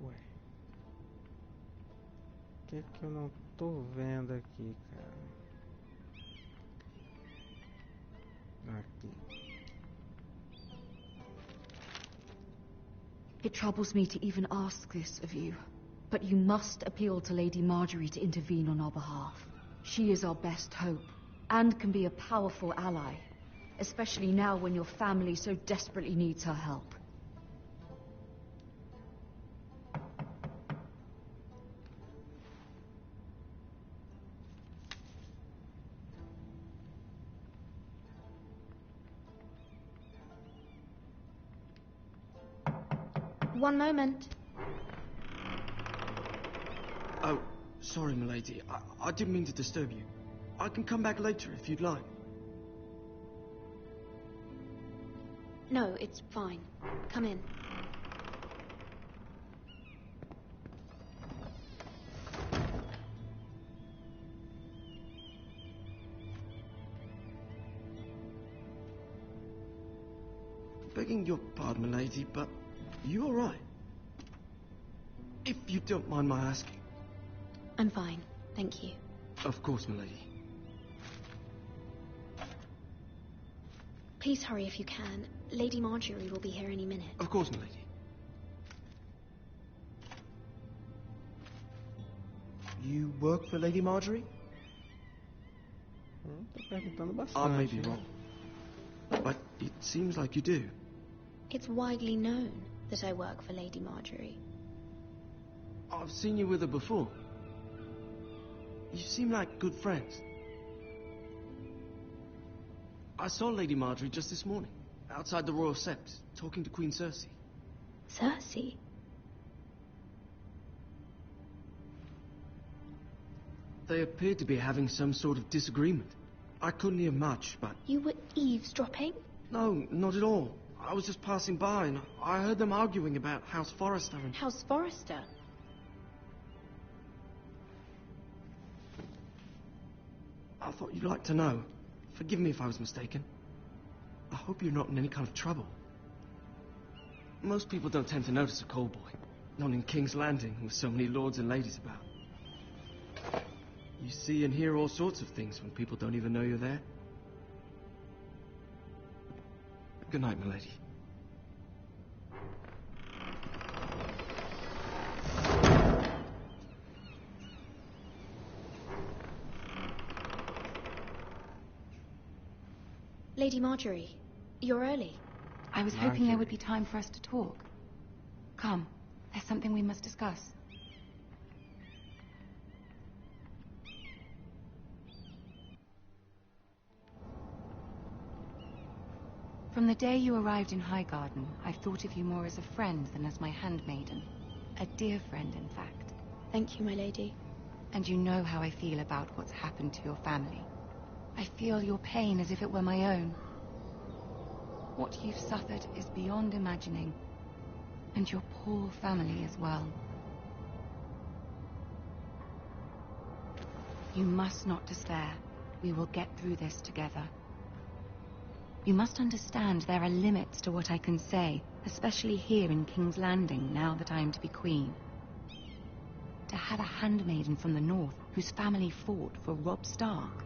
Ué. O que eu não tô vendo aqui, cara? Aqui. It troubles me to even ask this of you, but you must appeal to Lady Marjorie to intervene on our behalf. She is our best hope, and can be a powerful ally, especially now when your family so desperately needs her help. One moment. Oh, sorry, milady. I didn't mean to disturb you. I can come back later if you'd like. No, it's fine. Come in. Begging your pardon, milady, but you all right? If you don't mind my asking. I'm fine, thank you. Of course, milady. Please hurry if you can. Lady Marjorie will be here any minute. Of course, milady. You work for Lady Marjorie? Tô perguntando bastante. I may be wrong, but it seems like you do. It's widely known that I work for Lady Marjorie. I've seen you with her before. You seem like good friends. I saw Lady Marjorie just this morning, outside the Royal Sept, talking to Queen Cersei. Cersei? They appeared to be having some sort of disagreement. I couldn't hear much, but... You were eavesdropping? No, not at all. I was just passing by and I heard them arguing about House Forrester and... House Forrester? I thought you'd like to know. Forgive me if I was mistaken. I hope you're not in any kind of trouble. Most people don't tend to notice a call boy. Not in King's Landing with so many lords and ladies about. You see and hear all sorts of things when people don't even know you're there. Good night, milady. Lady Marjorie, you're early. I was hoping there would be time for us to talk. Come, there's something we must discuss. From the day you arrived in Highgarden, I've thought of you more as a friend than as my handmaiden. A dear friend, in fact. Thank you, my lady. And you know how I feel about what's happened to your family. I feel your pain as if it were my own. What you've suffered is beyond imagining. And your poor family as well. You must not despair. We will get through this together. You must understand there are limits to what I can say, especially here in King's Landing, now that I am to be queen. To have a handmaiden from the north whose family fought for Robb Stark.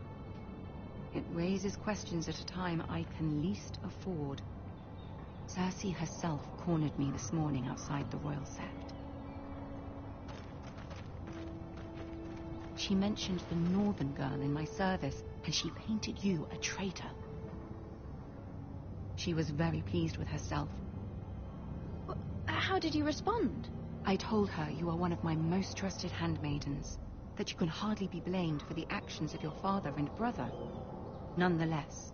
It raises questions at a time I can least afford. Cersei herself cornered me this morning outside the Royal Sept. She mentioned the northern girl in my service, and she painted you a traitor. She was very pleased with herself. How did you respond? I told her you are one of my most trusted handmaidens, that you can hardly be blamed for the actions of your father and brother. Nonetheless,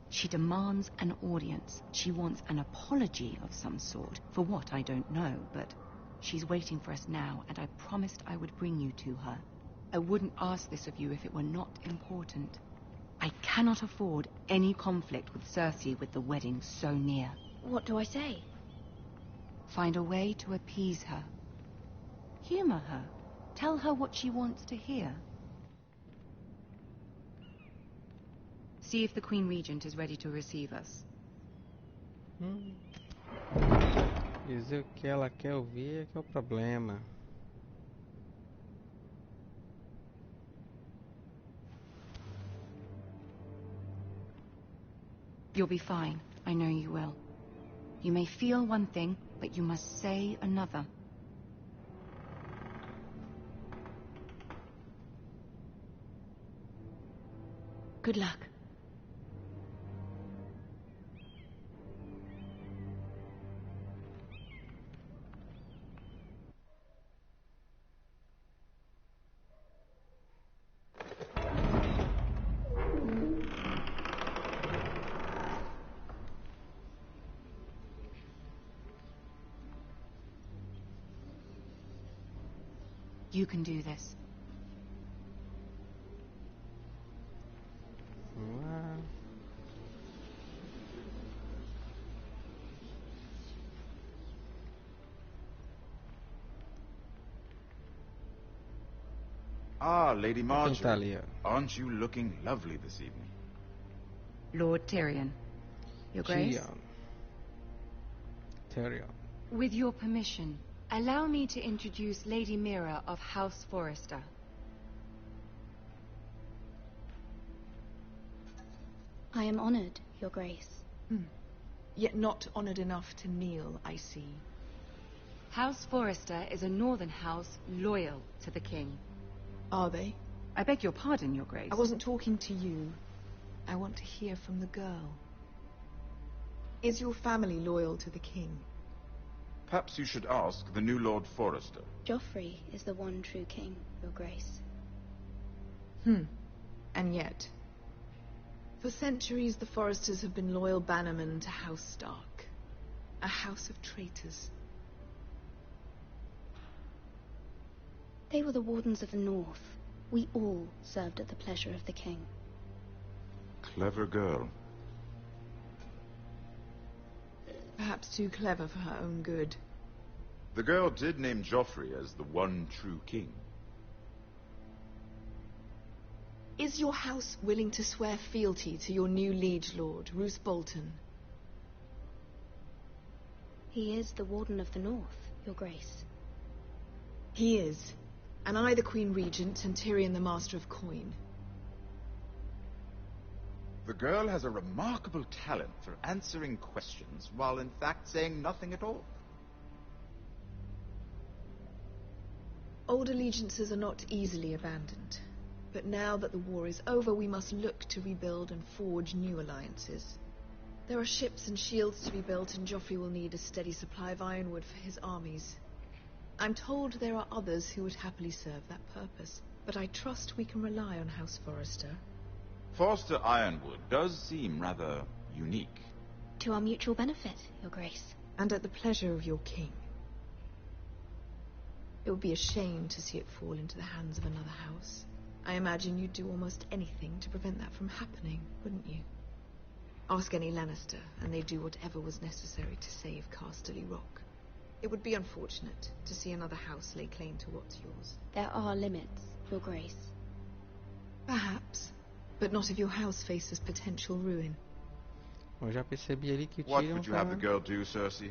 she demands an audience. She wants an apology of some sort, for what I don't know, but she's waiting for us now, and I promised I would bring you to her. I wouldn't ask this of you if it were not important. I cannot afford any conflict with Cersei with the wedding so near. What do I say? Find a way to appease her. Humor her. Tell her what she wants to hear. See if the Queen Regent is ready to receive us. Dizer o que ela quer ouvir é que é o problema. You'll be fine. I know you will. You may feel one thing, but you must say another. Good luck. You can do this. Ah, Lady Marjorie. Aren't you looking lovely this evening? Lord Tyrion. Your Grace? Tyrion. With your permission, allow me to introduce Lady Mira of House Forrester. I am honored, Your Grace. Yet not honored enough to kneel, I see. House Forrester is a northern house loyal to the king. Are they? I beg your pardon, Your Grace. I wasn't talking to you. I want to hear from the girl. Is your family loyal to the king? Perhaps you should ask the new Lord Forrester. Joffrey is the one true king, Your Grace. And yet, for centuries the Forresters have been loyal bannermen to House Stark. A house of traitors. They were the Wardens of the North. We all served at the pleasure of the king. Clever girl. Perhaps too clever for her own good. The girl did name Joffrey as the one true king. Is your house willing to swear fealty to your new liege lord, Roose Bolton? He is the Warden of the North, Your Grace. He is. And I the Queen Regent and Tyrion the Master of Coin. The girl has a remarkable talent for answering questions while in fact saying nothing at all. Old allegiances are not easily abandoned. But now that the war is over, we must look to rebuild and forge new alliances. There are ships and shields to be built, and Joffrey will need a steady supply of ironwood for his armies. I'm told there are others who would happily serve that purpose, but I trust we can rely on House Forrester. Forster Ironwood does seem rather unique. To our mutual benefit, Your Grace. And at the pleasure of your king. It would be a shame to see it fall into the hands of another house. I imagine you'd do almost anything to prevent that from happening, wouldn't you? Ask any Lannister, and they'd do whatever was necessary to save Casterly Rock. It would be unfortunate to see another house lay claim to what's yours. There are limits, Your Grace. Perhaps, but not if your house faces potential ruin. Eu já percebi ali que o What Tyrion would you have the tá... girl do, Cersei?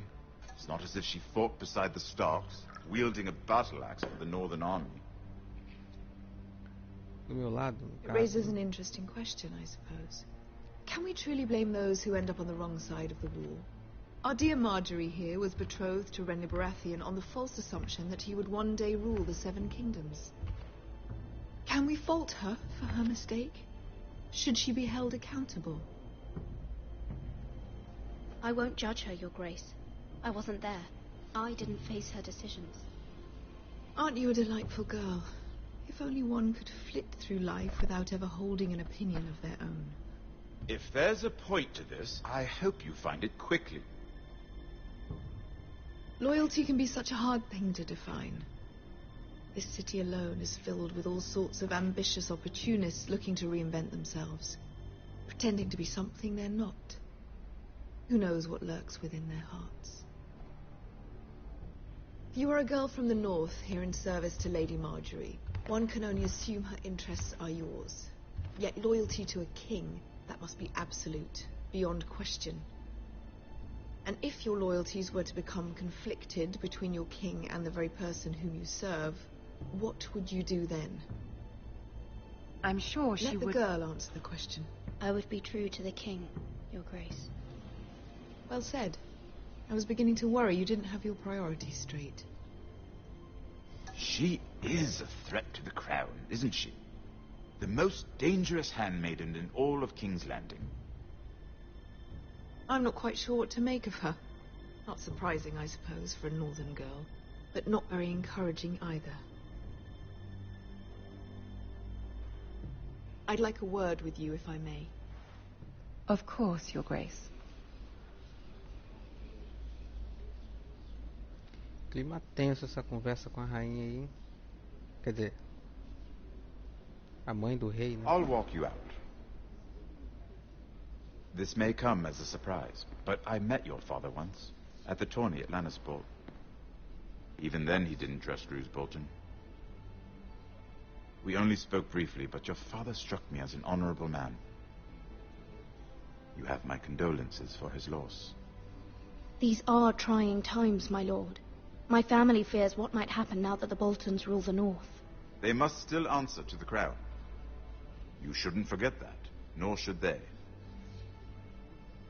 It's not as if she fought beside the Starks, wielding a battle axe for the Northern Army. do meu lado. no It caso. raises an interesting question, I suppose. Can we truly blame those who end up on the wrong side of the wall? Our dear Marjorie here was betrothed to Renly Baratheon on the false assumption that he would one day rule the Seven Kingdoms. Can we fault her for her mistake? Should she be held accountable? I won't judge her, Your Grace. I wasn't there. I didn't face her decisions. Aren't you a delightful girl? If only one could flit through life without ever holding an opinion of their own. If there's a point to this, I hope you find it quickly. Loyalty can be such a hard thing to define. This city alone is filled with all sorts of ambitious opportunists looking to reinvent themselves, pretending to be something they're not. Who knows what lurks within their hearts? If you are a girl from the north here in service to Lady Marjorie, one can only assume her interests are yours. Yet loyalty to a king, that must be absolute, beyond question. And if your loyalties were to become conflicted between your king and the very person whom you serve, what would you do then? I'm sure she Let the would... girl answer the question. I would be true to the king, Your Grace. Well said. I was beginning to worry you didn't have your priorities straight. She is a threat to the crown, isn't she? The most dangerous handmaiden in all of King's Landing. I'm not quite sure what to make of her. Not surprising, I suppose, for a northern girl, but not very encouraging either. I'd like a word with you, if I may. Of course, Your Grace. Clima tenso essa conversa com a rainha aí. Hein? Quer dizer, a mãe do rei, né? I'll walk you out. This may come as a surprise, but I met your father once, at the tourney at Lannisport. Even then he didn't trust Roose Bolton. We only spoke briefly, but your father struck me as an honorable man. You have my condolences for his loss. These are trying times, my lord. My family fears what might happen now that the Boltons rule the north. They must still answer to the crown. You shouldn't forget that, nor should they.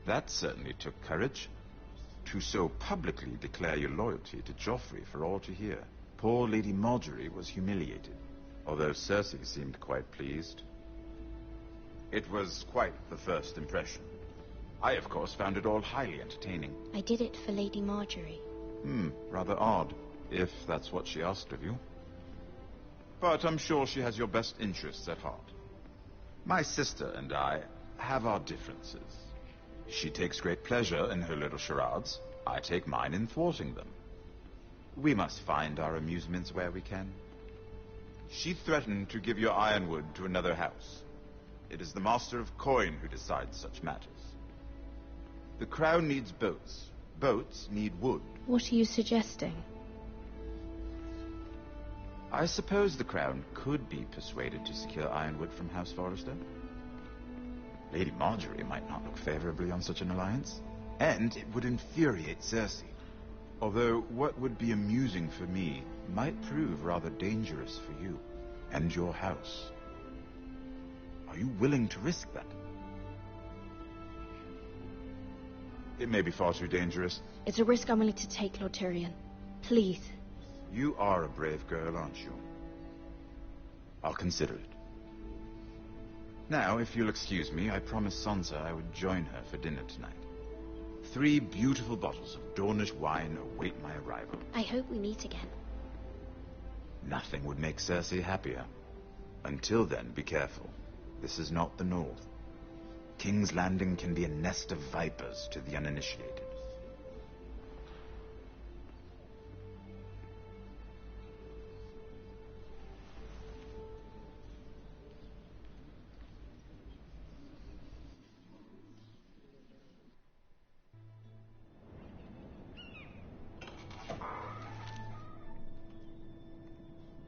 That certainly took courage. To so publicly declare your loyalty to Joffrey for all to hear. Poor Lady Marjorie was humiliated, although Cersei seemed quite pleased. It was quite the first impression. I, of course, found it all highly entertaining. I did it for Lady Marjorie. Rather odd, if that's what she asked of you. But I'm sure she has your best interests at heart. My sister and I have our differences. She takes great pleasure in her little charades. I take mine in thwarting them. We must find our amusements where we can. She threatened to give your ironwood to another house. It is the Master of Coin who decides such matters. The crown needs boats. Boats need wood. What are you suggesting? I suppose the crown could be persuaded to secure ironwood from House Forrester. Lady Marjorie might not look favorably on such an alliance, and it would infuriate Cersei. Although what would be amusing for me might prove rather dangerous for you and your house. Are you willing to risk that? It may be far too dangerous. It's a risk I'm willing to take, Lord Tyrion. Please. You are a brave girl, aren't you? I'll consider it. Now, if you'll excuse me, I promised Sansa I would join her for dinner tonight. 3 beautiful bottles of Dornish wine await my arrival. I hope we meet again. Nothing would make Cersei happier. Until then, be careful. This is not the North. King's Landing can be a nest of vipers to the uninitiated.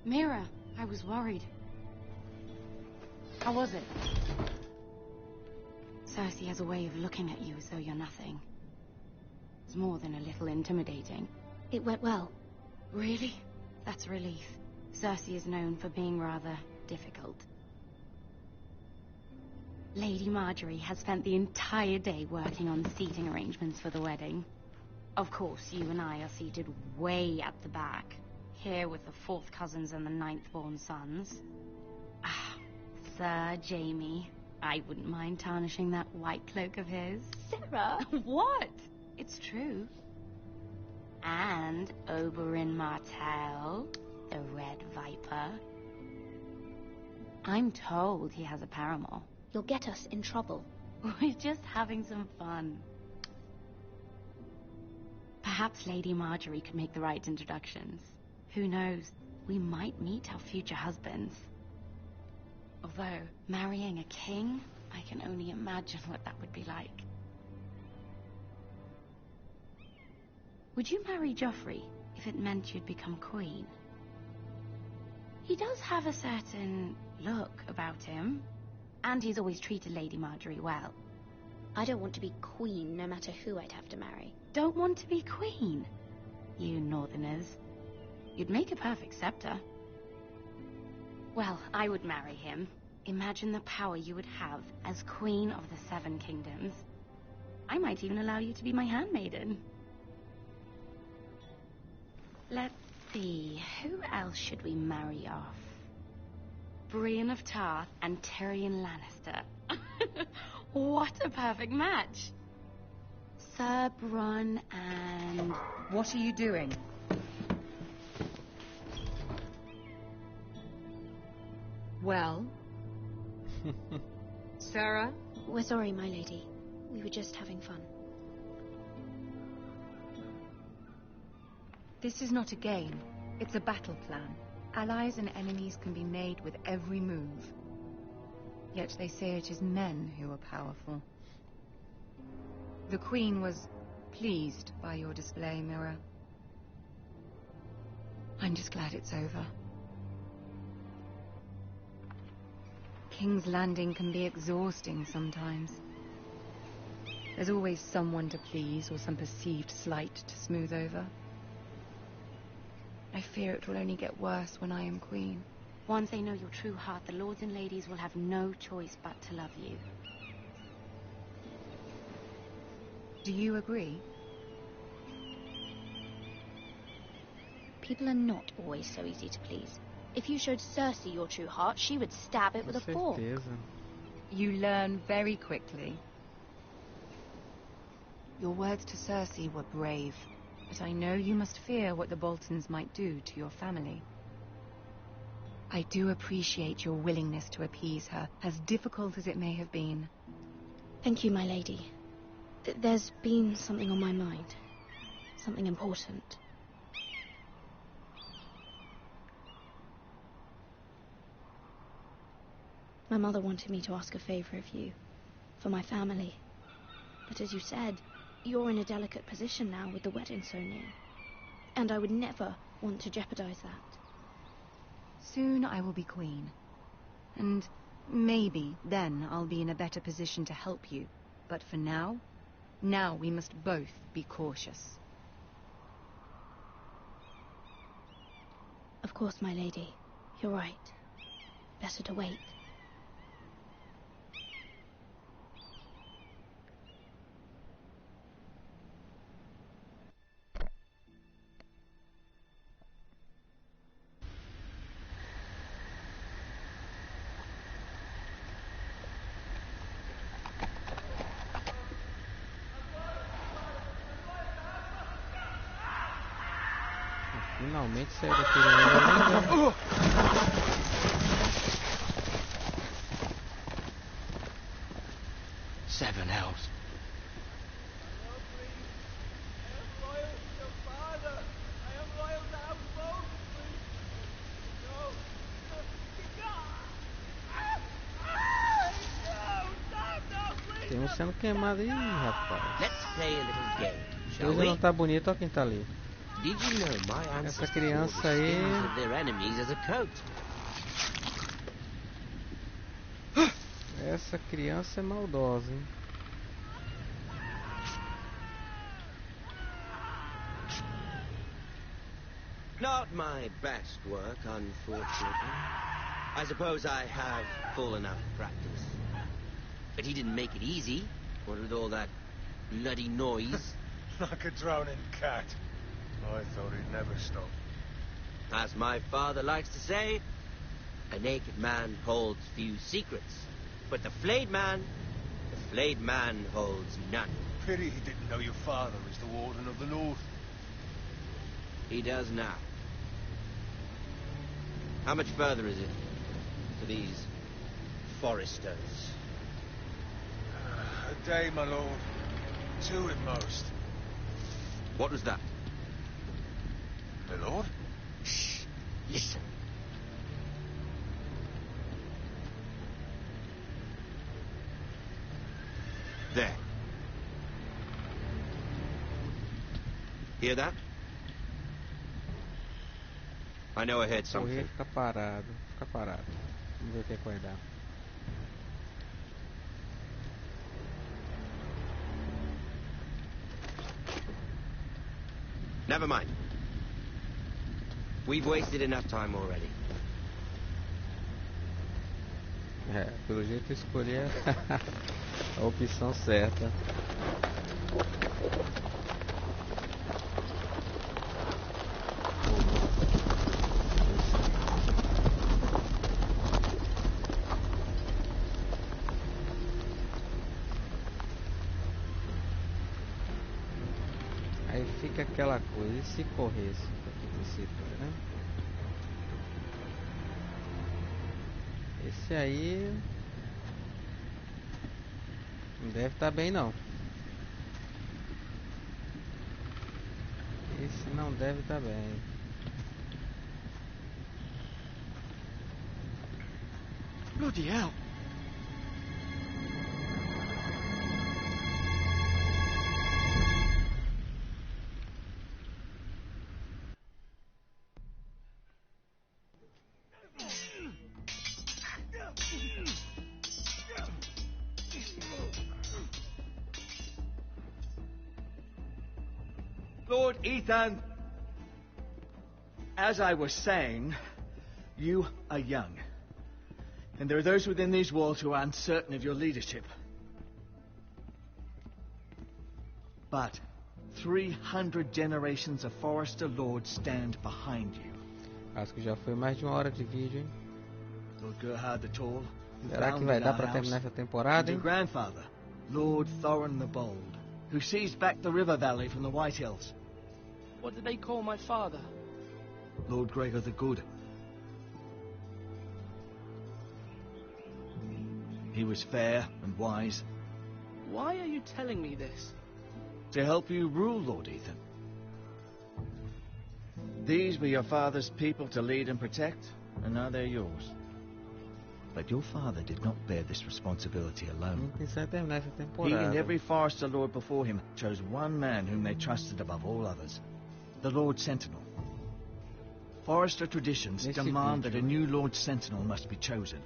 Mira, I was worried. How was it? Cersei has a way of looking at you as though you're nothing. It's more than a little intimidating. It went well. Really? That's a relief. Cersei is known for being rather difficult. Lady Marjorie has spent the entire day working on seating arrangements for the wedding. Of course, you and I are seated way at the back. Here with the 4th cousins and the 9th-born sons. Ah, Sir Jaime. I wouldn't mind tarnishing that white cloak of his. Sarah! What? It's true. And Oberyn Martell, the Red Viper. I'm told he has a paramour. You'll get us in trouble. We're just having some fun. Perhaps Lady Marjorie could make the right introductions. Who knows? We might meet our future husbands. Although, marrying a king, I can only imagine what that would be like. Would you marry Joffrey if it meant you'd become queen? He does have a certain look about him, and he's always treated Lady Marjorie well. I don't want to be queen, no matter who I'd have to marry. Don't want to be queen? You northerners. You'd make a perfect scepter. Well, I would marry him. Imagine the power you would have as Queen of the 7 Kingdoms. I might even allow you to be my handmaiden. Let's see, who else should we marry off? Brienne of Tarth and Tyrion Lannister. What a perfect match! Sir Bronn and... What are you doing? Well? Sarah? We're sorry, my lady. We were just having fun. This is not a game. It's a battle plan. Allies and enemies can be made with every move. Yet they say it is men who are powerful. The Queen was pleased by your display, Mira. I'm just glad it's over. King's Landing can be exhausting sometimes. There's always someone to please or some perceived slight to smooth over. I fear it will only get worse when I am queen. Once they know your true heart, the lords and ladies will have no choice but to love you. Do you agree? People are not always so easy to please. If you showed Cersei your true heart, she would stab it with a fork. You learn very quickly. Your words to Cersei were brave, but I know you must fear what the Boltons might do to your family. I do appreciate your willingness to appease her, as difficult as it may have been. Thank you, my lady. There's been something on my mind. Something important. My mother wanted me to ask a favor of you, for my family. But as you said, you're in a delicate position now with the wedding so near. And I would never want to jeopardize that. Soon I will be queen. And maybe then I'll be in a better position to help you. But for now we must both be cautious. Of course, my lady. You're right. Better to wait. Finalmente saiu daquele lugar. Seven hells. Tem um sendo queimado aí, rapaz. Let's play a little game, shall Hoje we? não tá bonito, olha quem tá ali. Did you know my Essa ancestors criança wore the aí. skins of their enemies as a coat? Essa criança é maldosa, hein? Not my best work, unfortunately. I suppose I have fallen out of practice. But he didn't make it easy, what with all that bloody noise. Like a drowning cat. I thought he'd never stop. As my father likes to say, a naked man holds few secrets. But the flayed man holds none. Pity he didn't know your father is the Warden of the North. He does now. How much further is it to these foresters? A day, my lord. 2 at most. What was that? My lord? Shh. Listen. There. Hear that? I know I heard something. Fica parado, fica parado. Vamos ver o que vai dar. Never mind. We've wasted enough time already. É, pelo jeito escolhi a opção certa. Aí fica aquela coisa, e se corresse desse né? Esse aí não deve estar bem não. Esse não deve estar bem. Bloody hell! Lord Ethan, as I was saying, you are young. And there are those within these walls who are uncertain of your leadership. But 300 generations of Forester Lords stand behind you. Acho que já foi mais de 1 hora de vídeo, hein? Lord Gerhard the Tall, who Será que vai dar pra terminar essa temporada, your hein? grandfather, Lord Thorin the Bold, who seized back the river valley from the White Hills. What did they call my father? Lord Gregor the Good. He was fair and wise. Why are you telling me this? To help you rule, Lord Ethan. These were your father's people to lead and protect, and now they're yours. But your father did not bear this responsibility alone. He and every Forester Lord before him chose one man whom they trusted above all others. The Lord Sentinel. Forester traditions demand that a new Lord Sentinel must be chosen.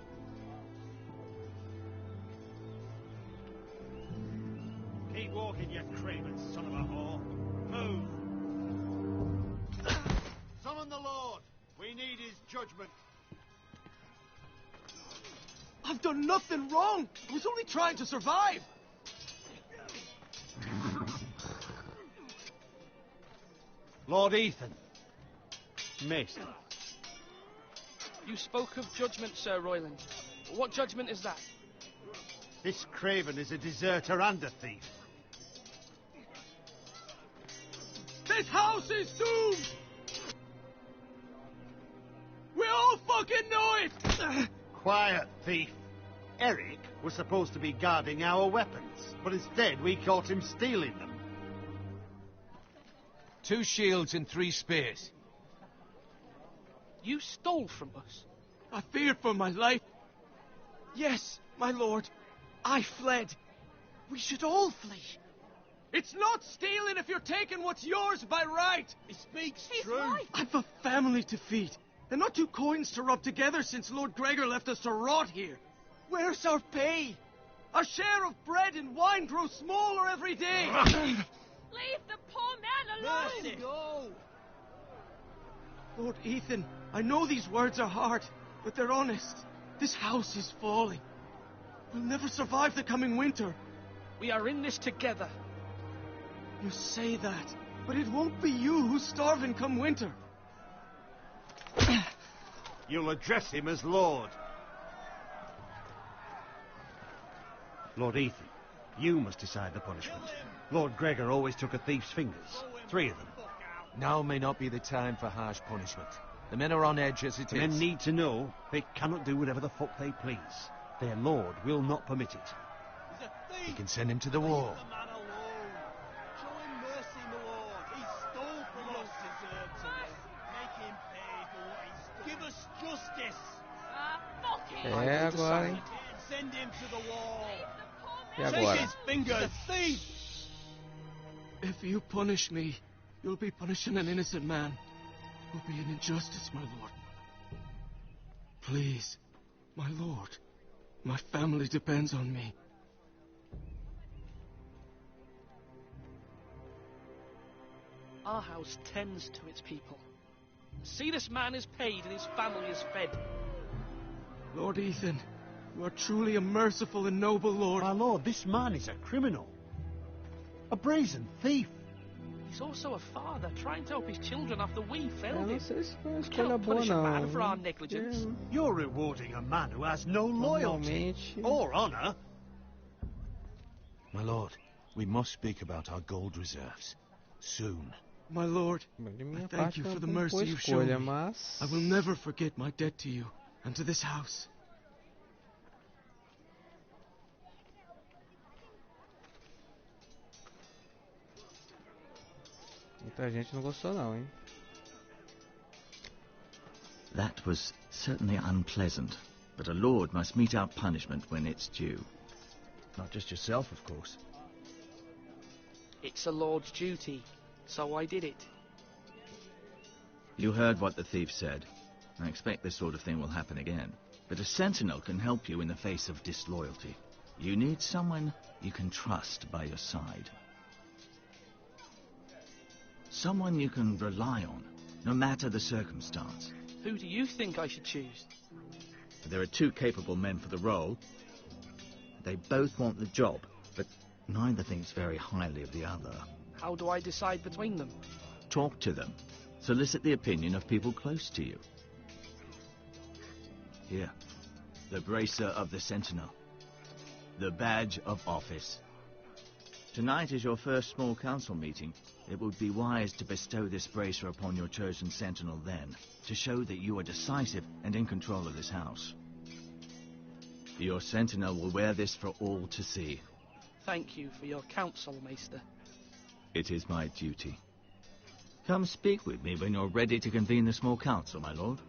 Keep walking, you craven son of a whore. Move! Summon the Lord. We need his judgment. I've done nothing wrong! I was only trying to survive! Lord Ethan. Missed. You spoke of judgment, Sir Royland. What judgment is that? This craven is a deserter and a thief. This house is doomed! We all fucking know it! Quiet, thief. Eric was supposed to be guarding our weapons, but instead we caught him stealing them. 2 shields and 3 spears. You stole from us. I feared for my life. Yes, my lord. I fled. We should all flee. It's not stealing if you're taking what's yours by right. He speaks true. I've a family to feed, and not 2 coins to rub together since Lord Gregor left us to rot here. Where's our pay? Our share of bread and wine grows smaller every day. Leave the poor man alone! Mercy. Go. Lord Ethan, I know these words are hard, but they're honest. This house is falling. We'll never survive the coming winter. We are in this together. You say that, but it won't be you who's starving come winter. You'll address him as Lord. Lord Ethan, you must decide the punishment. Lord Gregor always took a thief's fingers. 3 of them. Now may not be the time for harsh punishment. The men are on edge as it The is. men need to know they cannot do whatever the fuck they please. Their lord will not permit it. We can send him to the wall. É agora, hein? E agora? If you punish me, you'll be punishing an innocent man. It will be an injustice, my lord. Please, my lord. My family depends on me. Our house tends to its people. See, this man is paid and his family is fed. Lord Ethan, you are truly a merciful and noble lord. My lord, this man is a criminal. A brazen thief. He's also a father, trying to help his children after we failed him. Não sei se foi uma We escolha cannot boa, punish a man for our não. negligence. You're rewarding a man who has no loyalty Normalmente... or honor. My lord, we must speak about our gold reserves. Soon. My lord, De minha I thank parte you não for the foi mercy boa you've shown escolha, me. mas... I will never forget my debt to you and to this house. Muita gente não gostou não, hein? That was certainly unpleasant, but a lord must mete out punishment when it's due. Not just yourself, of course. It's a lord's duty, so I did it. You heard what the thief said. I expect this sort of thing will happen again. But a sentinel can help you in the face of disloyalty. You need someone you can trust by your side. Someone you can rely on, no matter the circumstance. Who do you think I should choose? There are 2 capable men for the role. They both want the job, but neither thinks very highly of the other. How do I decide between them? Talk to them. Solicit the opinion of people close to you. Here, the bracer of the sentinel. The badge of office. Tonight is your first small council meeting. It would be wise to bestow this bracer upon your chosen sentinel then, to show that you are decisive and in control of this house. Your sentinel will wear this for all to see. Thank you for your counsel, Maester. It is my duty. Come speak with me when you're ready to convene the small council, my lord.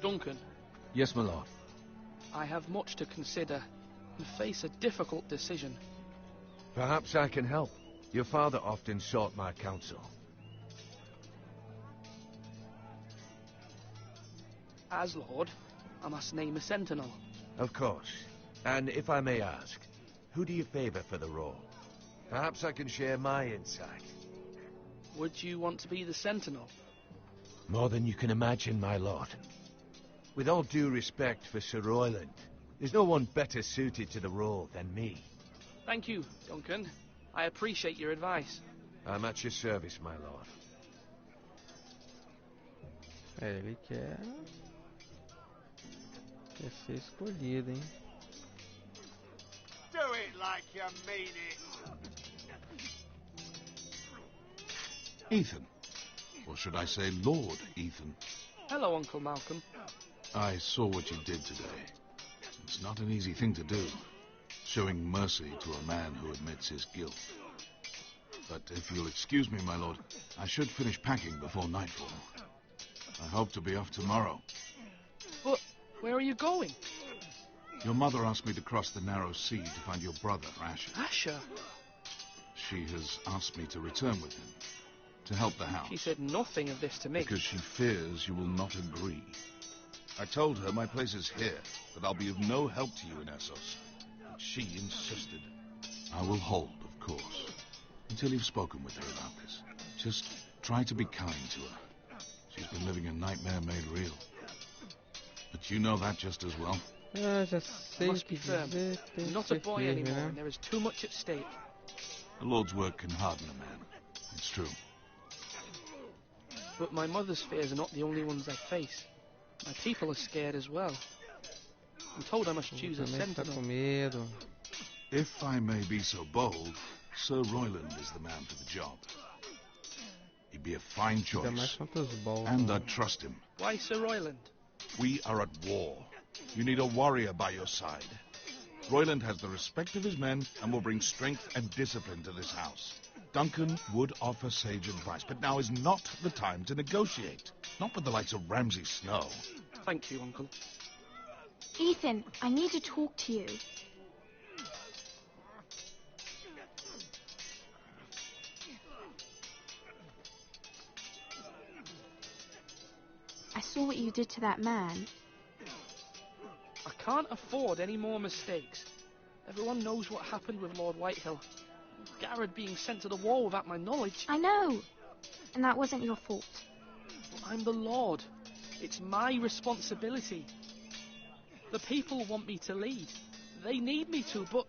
Duncan, Yes, my lord. I have much to consider and face a difficult decision. Perhaps I can help. Your father often sought my counsel. As Lord, I must name a sentinel. Of course. And if I may ask, who do you favor for the role? Perhaps I can share my insight. Would you want to be the sentinel? More than you can imagine, my lord. With all due respect for Sir Royland, There's no one better suited to the role than me. Thank you, Duncan. I appreciate your advice. I'm at your service, my lord. Ele quer ser escolhido, hein? Do it like you mean it. Ethan. Or should I say Lord Ethan? Hello, Uncle Malcolm. I saw what you did today. It's not an easy thing to do, showing mercy to a man who admits his guilt. But if you'll excuse me, my lord, I should finish packing before nightfall. I hope to be off tomorrow. But where are you going? Your mother asked me to cross the narrow sea to find your brother, Asher. Asher? She has asked me to return with him, to help the house. She said nothing of this to me. Because she fears you will not agree. I told her my place is here, that I'll be of no help to you in Essos. But she insisted. I will hold, of course, until you've spoken with her about this. Just try to be kind to her. She's been living a nightmare made real. But you know that just as well. Must be firm. I'm not a boy anymore, and there is too much at stake. The Lord's work can harden a man. It's true. But my mother's fears are not the only ones I face. My people are scared as well. I'm told I must choose a sentinel. If I may be so bold, Sir Royland is the man for the job. He'd be a fine choice, and I'd trust him. Why Sir Royland? We are at war. You need a warrior by your side. Royland has the respect of his men and will bring strength and discipline to this house. Duncan would offer sage advice, but now is not the time to negotiate. Not with the likes of Ramsay Snow. Thank you, Uncle. Ethan, I need to talk to you. I saw what you did to that man. I can't afford any more mistakes. Everyone knows what happened with Lord Whitehill. Garrett being sent to the war without my knowledge. I know. And that wasn't your fault. But I'm the Lord. It's my responsibility. The people want me to lead. They need me to, but...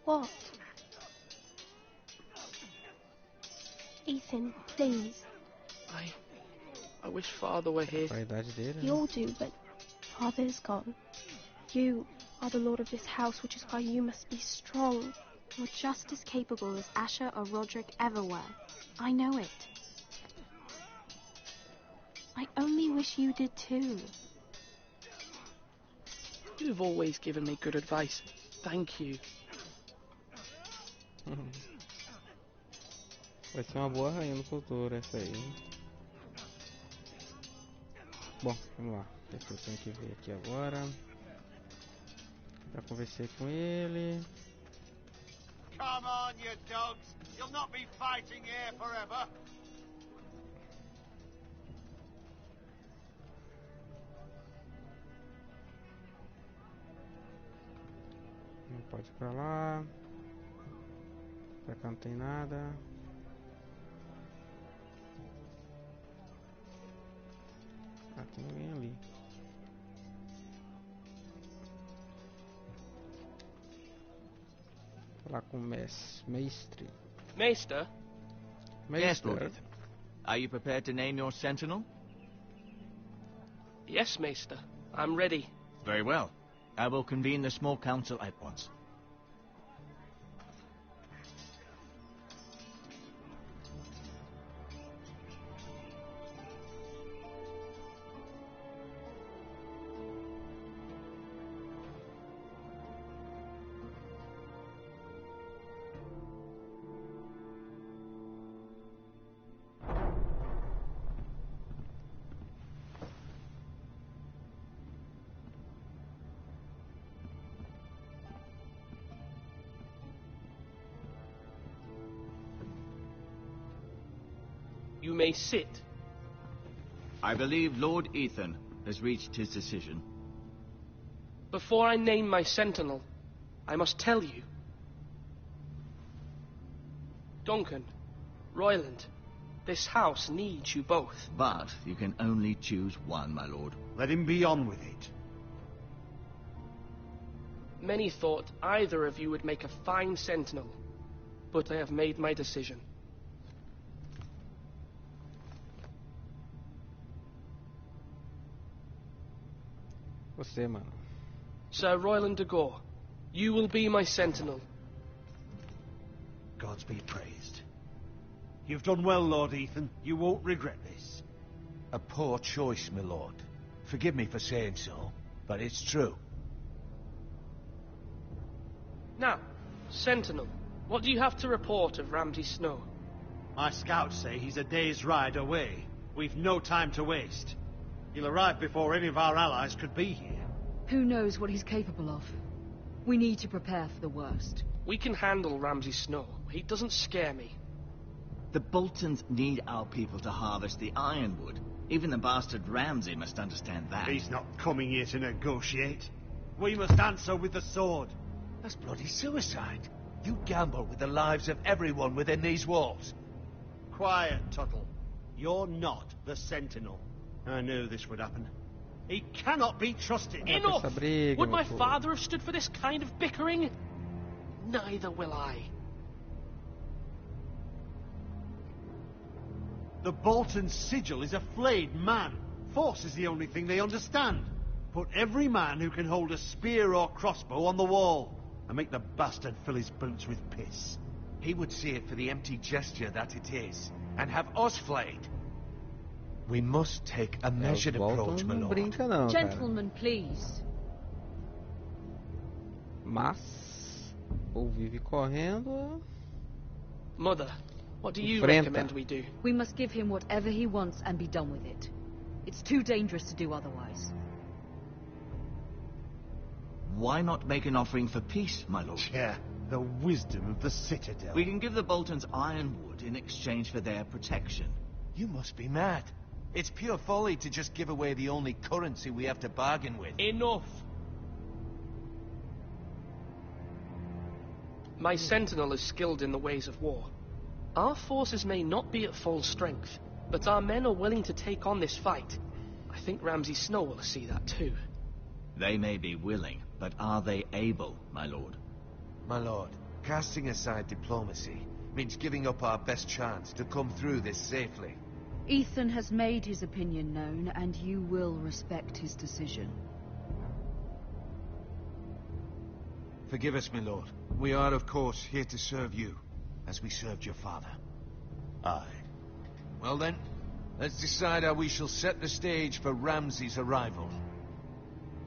What? Ethan, please. I wish Father were here. You all do, but Father is gone. You are the lord of this house, which is why you must be strong. You're just as capable as Asher or Roderick ever were. I know it. I only wish you did too. You've always given me good advice. Thank you. Vai ser uma boa rainha no futuro essa aí. Bom, vamos lá. O que eu tenho que ver aqui agora? Já conversei com ele. Come on, you dogs. You'll not be fighting here forever. Não pode ir pra lá. Pra cá não tem nada. Ah, tem alguém ali. Falar com o mestre. Maester? Yes, Lord Ethan. Are you prepared to name your sentinel? Yes, Maester. I'm ready. Very well. I will convene the small council at once. You may sit. I believe Lord Ethan has reached his decision. Before I name my sentinel, I must tell you. Duncan, Royland, this house needs you both. But you can only choose one, my lord. Let him be on with it. Many thought either of you would make a fine sentinel, but I have made my decision. Você, mano. Sir Royland de Gore, you will be my sentinel. Gods be praised. You've done well, Lord Ethan. You won't regret this. A poor choice, my lord. Forgive me for saying so, but it's true. Now, sentinel, what do you have to report of Ramsay Snow? My scouts say he's a day's ride away. We've no time to waste. He'll arrive before any of our allies could be here. Who knows what he's capable of? We need to prepare for the worst. We can handle Ramsay Snow. He doesn't scare me. The Boltons need our people to harvest the ironwood. Even the bastard Ramsay must understand that. He's not coming here to negotiate. We must answer with the sword. That's bloody suicide. You gamble with the lives of everyone within these walls. Quiet, Tuttle. You're not the Sentinel. I knew this would happen. He cannot be trusted. Enough! Would my father have stood for this kind of bickering? Neither will I. The Bolton sigil is a flayed man. Force is the only thing they understand. Put every man who can hold a spear or crossbow on the wall, and make the bastard fill his boots with piss. He would see it for the empty gesture that it is, and have us flayed. We must take a measured approach, my lord. Brinca não, Gentlemen, please. Mas ou vive correndo. Mother, what do you Enfrenta. recommend we do? We must give him whatever he wants and be done with it. It's too dangerous to do otherwise. Why not make an offering for peace, my lord? Yeah, the wisdom of the Citadel. We can give the Boltons ironwood in exchange for their protection. You must be mad. It's pure folly to just give away the only currency we have to bargain with. Enough! My sentinel is skilled in the ways of war. Our forces may not be at full strength, but our men are willing to take on this fight. I think Ramsay Snow will see that too. They may be willing, but are they able, my lord? My lord, casting aside diplomacy means giving up our best chance to come through this safely. Ethan has made his opinion known, and you will respect his decision. Forgive us, my lord. We are, of course, here to serve you, as we served your father. Aye. Well then, let's decide how we shall set the stage for Ramsay's arrival.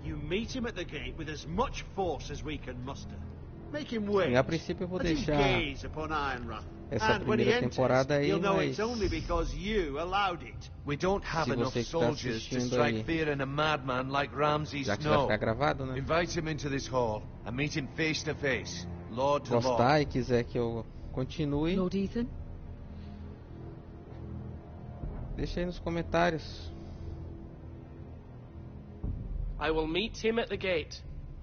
You meet him at the gate with as much force as we can muster. Make him wait. E a princípio eu vou Let him deixar gaze upon Ironrath. essa And when he primeira enters, temporada aí, you'll know mas it's only because you allowed it. We don't have se enough você que está soldiers to assistindo strike aí, fear in a madman like Ramsay já que vai Snow. ficar gravado, né? Invite him into this hall and meet him face to face, lord to Gostar lord. e quiser que eu continue, Lord Ethan? deixa aí nos comentários. I will meet him at the gate.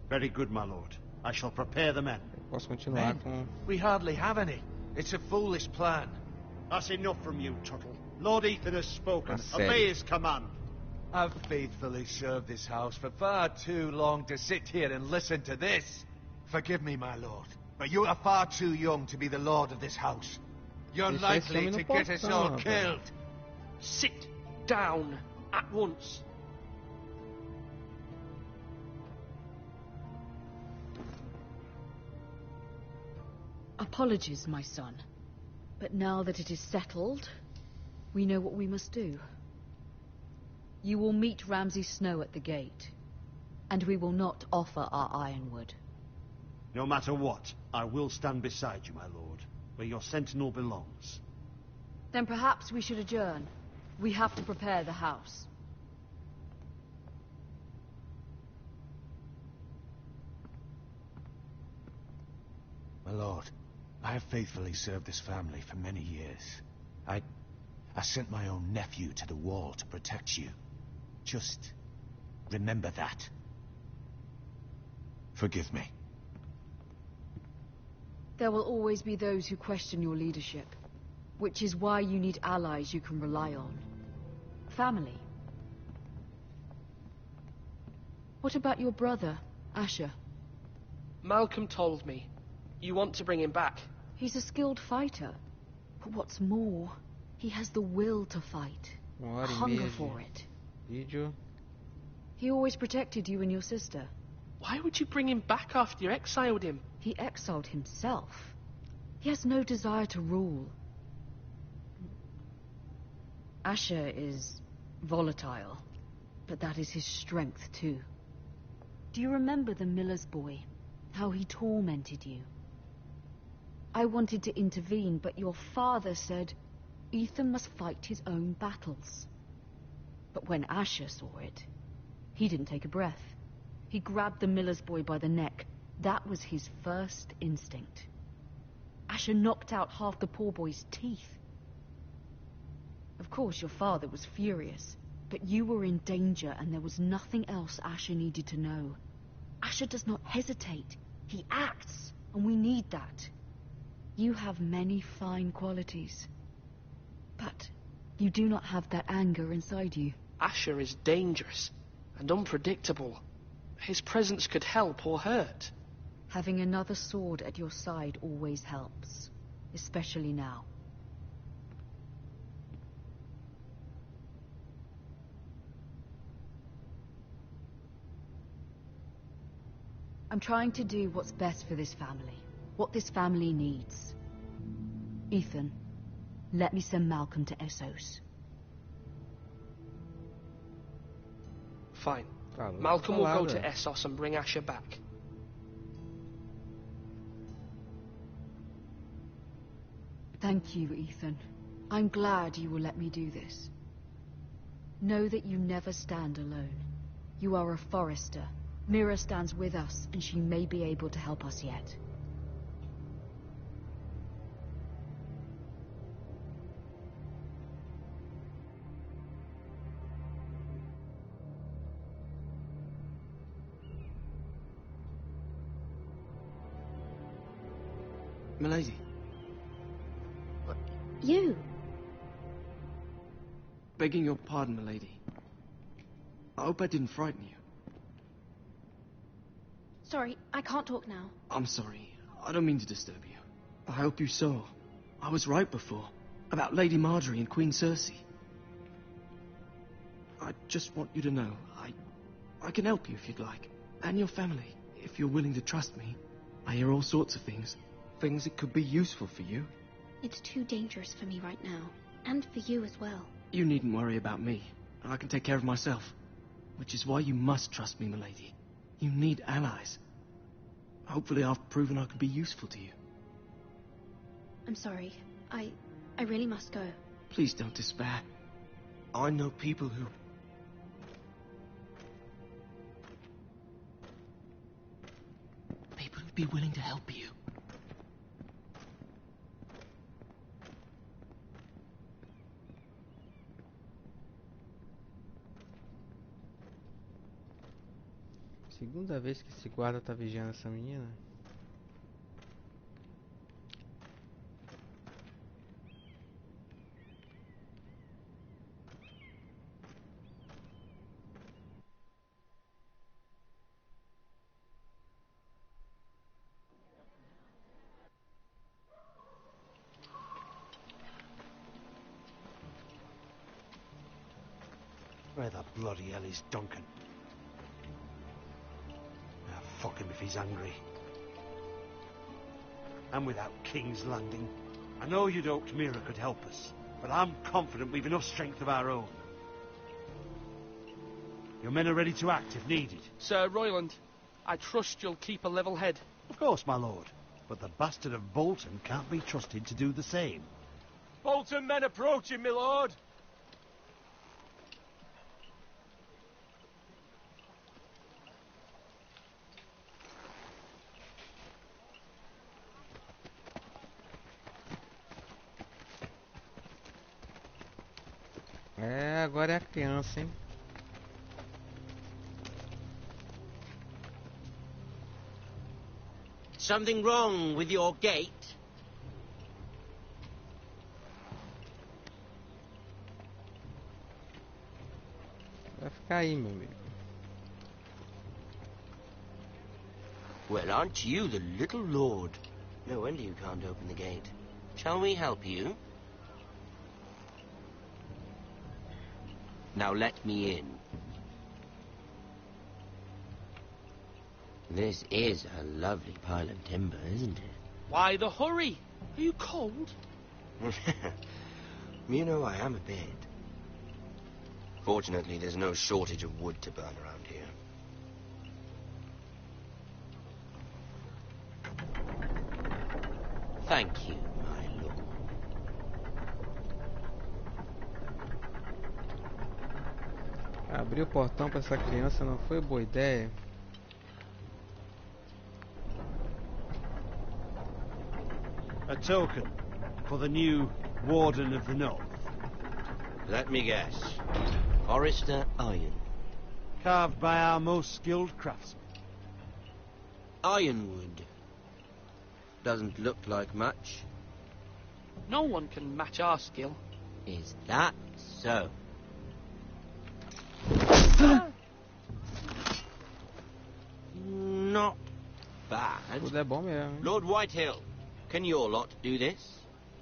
Very good, my lord. I shall prepare the men. Posso continuar com... We hardly have any. It's a foolish plan. That's enough from you, Tuttle. Lord Ethan has spoken. That's it. Obey his command. I've faithfully served this house for far too long to sit here and listen to this. Forgive me, my lord, but you are far too young to be the lord of this house. You're Deixa esse likely homem no to get us all portão, rapaz. killed. Sit down at once. Apologies, my son. But now that it is settled, we know what we must do. You will meet Ramsay Snow at the gate, and we will not offer our ironwood. No matter what, I will stand beside you, my lord, where your sentinel belongs. Then perhaps we should adjourn. We have to prepare the house. My lord, I have faithfully served this family for many years. I sent my own nephew to the wall to protect you. Just remember that. Forgive me. There will always be those who question your leadership, which is why you need allies you can rely on. Family. What about your brother, Asher? Malcolm told me. You want to bring him back. He's a skilled fighter. But what's more, he has the will to fight. A hunger for it. Vídeo. He always protected you and your sister. Why would you bring him back after you exiled him? He exiled himself. He has no desire to rule. Asher is volatile, but that is his strength too. Do you remember the miller's boy? How he tormented you? I wanted to intervene, but your father said Ethan must fight his own battles. But when Asher saw it, he didn't take a breath. He grabbed the miller's boy by the neck. That was his first instinct. Asher knocked out half the poor boy's teeth. Of course, your father was furious, but you were in danger and there was nothing else Asher needed to know. Asher does not hesitate. He acts, and we need that. You have many fine qualities, but you do not have that anger inside you. Asher is dangerous and unpredictable. His presence could help or hurt. Having another sword at your side always helps, especially now. I'm trying to do what's best for this family, what this family needs. Ethan, let me send Malcolm to Essos. Fine. Malcolm will go to Essos and bring Asher back. Thank you, Ethan. I'm glad you will let me do this. Know that you never stand alone. You are a Forrester. Mira stands with us, and she may be able to help us yet. Milady. You? Begging your pardon, milady. I hope I didn't frighten you. Sorry, I can't talk now. I'm sorry. I don't mean to disturb you. I hope you saw. I was right before. About Lady Marjorie and Queen Cersei. I just want you to know, I can help you if you'd like. And your family, if you're willing to trust me. I hear all sorts of things. Things that could be useful for you. It's too dangerous for me right now. And for you as well. You needn't worry about me. I can take care of myself. Which is why you must trust me, milady. You need allies. Hopefully I've proven I could be useful to you. I'm sorry. I really must go. Please don't despair. I know people who... People who'd be willing to help you. Segunda vez que esse guarda tá vigiando essa menina. Where the bloody hell is Duncan? Fuck him if he's angry. And without King's Landing. I know you'd hoped Mira could help us, but I'm confident we've enough strength of our own. Your men are ready to act if needed. Sir Royland, I trust you'll keep a level head. Of course, my lord. But the bastard of Bolton can't be trusted to do the same. Bolton men approaching, my lord! É, agora é a criança, hein? Something wrong with your gate? Vai ficar aí, meu amigo. Well, aren't you the little lord? No wonder you can't open the gate. Shall we help you? Now let me in. This is a lovely pile of timber, isn't it? Why the hurry? Are you cold? You know, I am a bit. Fortunately, there's no shortage of wood to burn around here. Thank you, my lord. Abrir o portão para essa criança não foi boa ideia. A token for the new Warden of the North. Let me guess. Forrester Iron. Carved by our most skilled craftsmen. Ironwood. Doesn't look like much. No one can match our skill. Is that so? Not bad. Tudo é bom mesmo. Lord Whitehill, can your lot do this?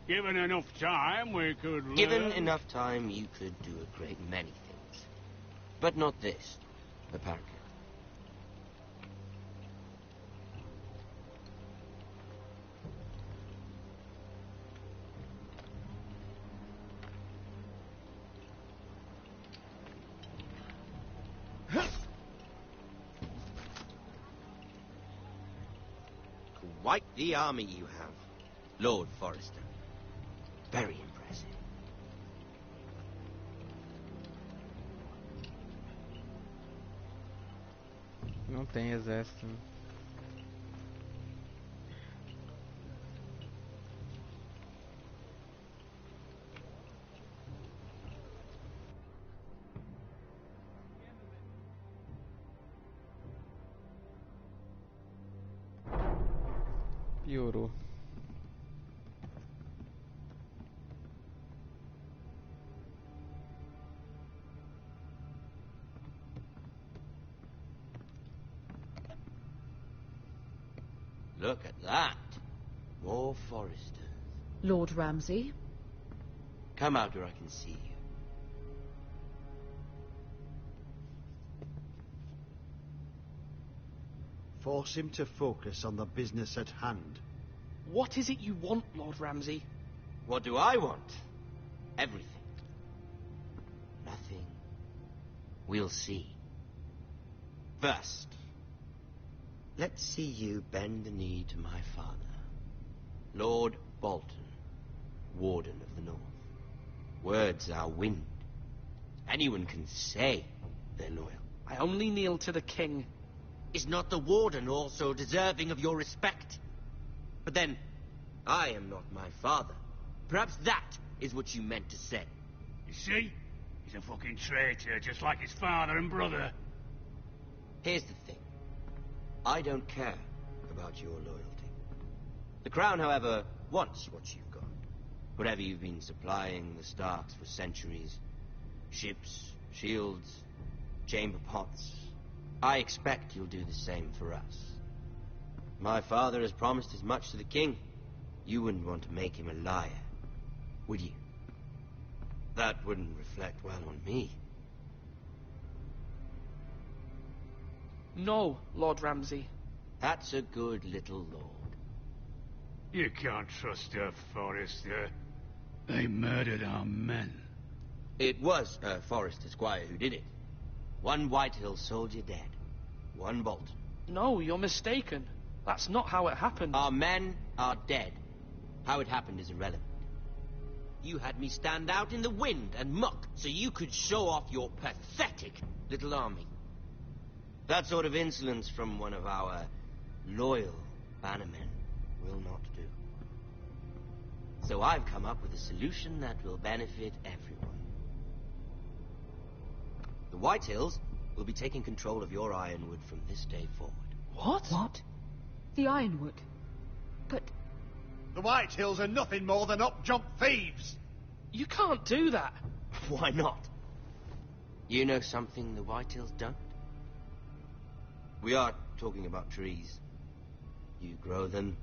Given enough time, we could learn. Given enough time, you could do a great many things. But not this, apparently. Quite the army you have, Lord Forrester. Very impressive. Não tem exército. Piorou. Look at that. More Foresters. Lord Ramsay? Come out where I can see you. Force him to focus on the business at hand. What is it you want, Lord Ramsay? What do I want? Everything. Nothing. We'll see. First, let's see you bend the knee to my father, Lord Bolton, Warden of the North. Words are wind. Anyone can say they're loyal. I only kneel to the king. Is not the Warden also deserving of your respect? But then, I am not my father. Perhaps that is what you meant to say. You see? He's a fucking traitor, just like his father and brother. Here's the thing. I don't care about your loyalty. The Crown, however, wants what you've got. Whatever you've been supplying the Starks for centuries. Ships, shields, chamber pots. I expect you'll do the same for us. My father has promised as much to the king. You wouldn't want to make him a liar, would you? That wouldn't reflect well on me. No, Lord Ramsay. That's a good little lord. You can't trust her, Forrester. They murdered our men. It was a Forrester squire who did it. One Whitehill soldier dead. One Bolton. No, you're mistaken. That's not how it happened. Our men are dead. How it happened is irrelevant. You had me stand out in the wind and muck so you could show off your pathetic little army. That sort of insolence from one of our loyal bannermen will not do. So I've come up with a solution that will benefit everyone. The Whitehills will be taking control of your ironwood from this day forward. What? What? The ironwood? But... The Whitehills are nothing more than up-jump thieves! You can't do that. Why not? You know something the Whitehills don't? We are talking about trees. You grow them,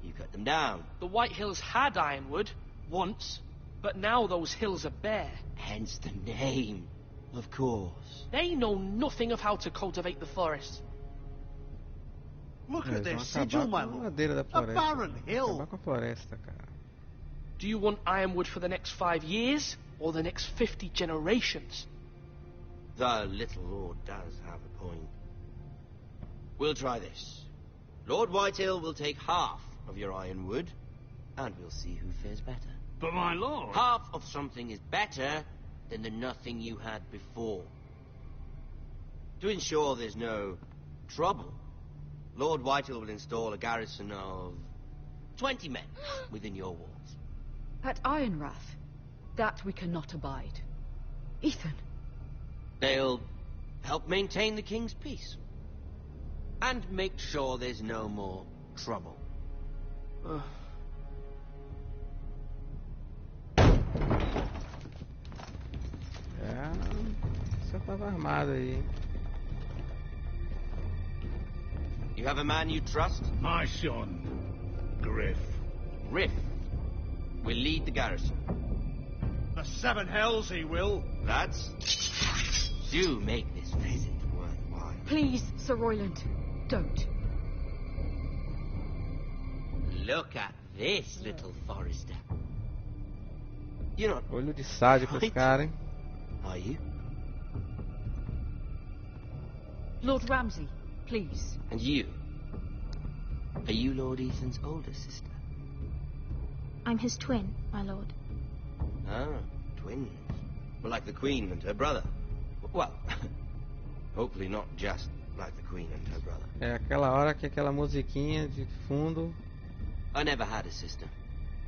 you cut them down. The White Hills had ironwood, once, but now those hills are bare. Hence the name, of course. They know nothing of how to cultivate the forest. Look at Eles vão this sigil, acabar my com a lord. madeira da A floresta. barren hill. Acabar com a floresta, cara. Do you want ironwood for the next 5 years, or the next 50 generations? The little lord does have a point. We'll try this. Lord Whitehill will take half of your ironwood, and we'll see who fares better. But my lord... Half of something is better than the nothing you had before. To ensure there's no trouble, Lord Whitehill will install a garrison of 20 men within your walls. At Ironrath, that we cannot abide. Ethan. They'll help maintain the king's peace. And make sure there's no more trouble. Só tava armado aí. You have a man you trust? My son, Griff. Griff will lead the garrison. The 7 hells he will. Lads, do make this visit worthwhile. Please, Sir Royland, don't. Look at this, little forester. You're not... Olho de sádico esse cara, hein? Are you? Lord Ramsay, please. And you? Are you Lord Ethan's older sister? I'm his twin, my lord. Ah, twins. Well, like the Queen and her brother. Well, hopefully not just like the Queen and her brother. É aquela hora que aquela musiquinha de fundo. I never had a sister.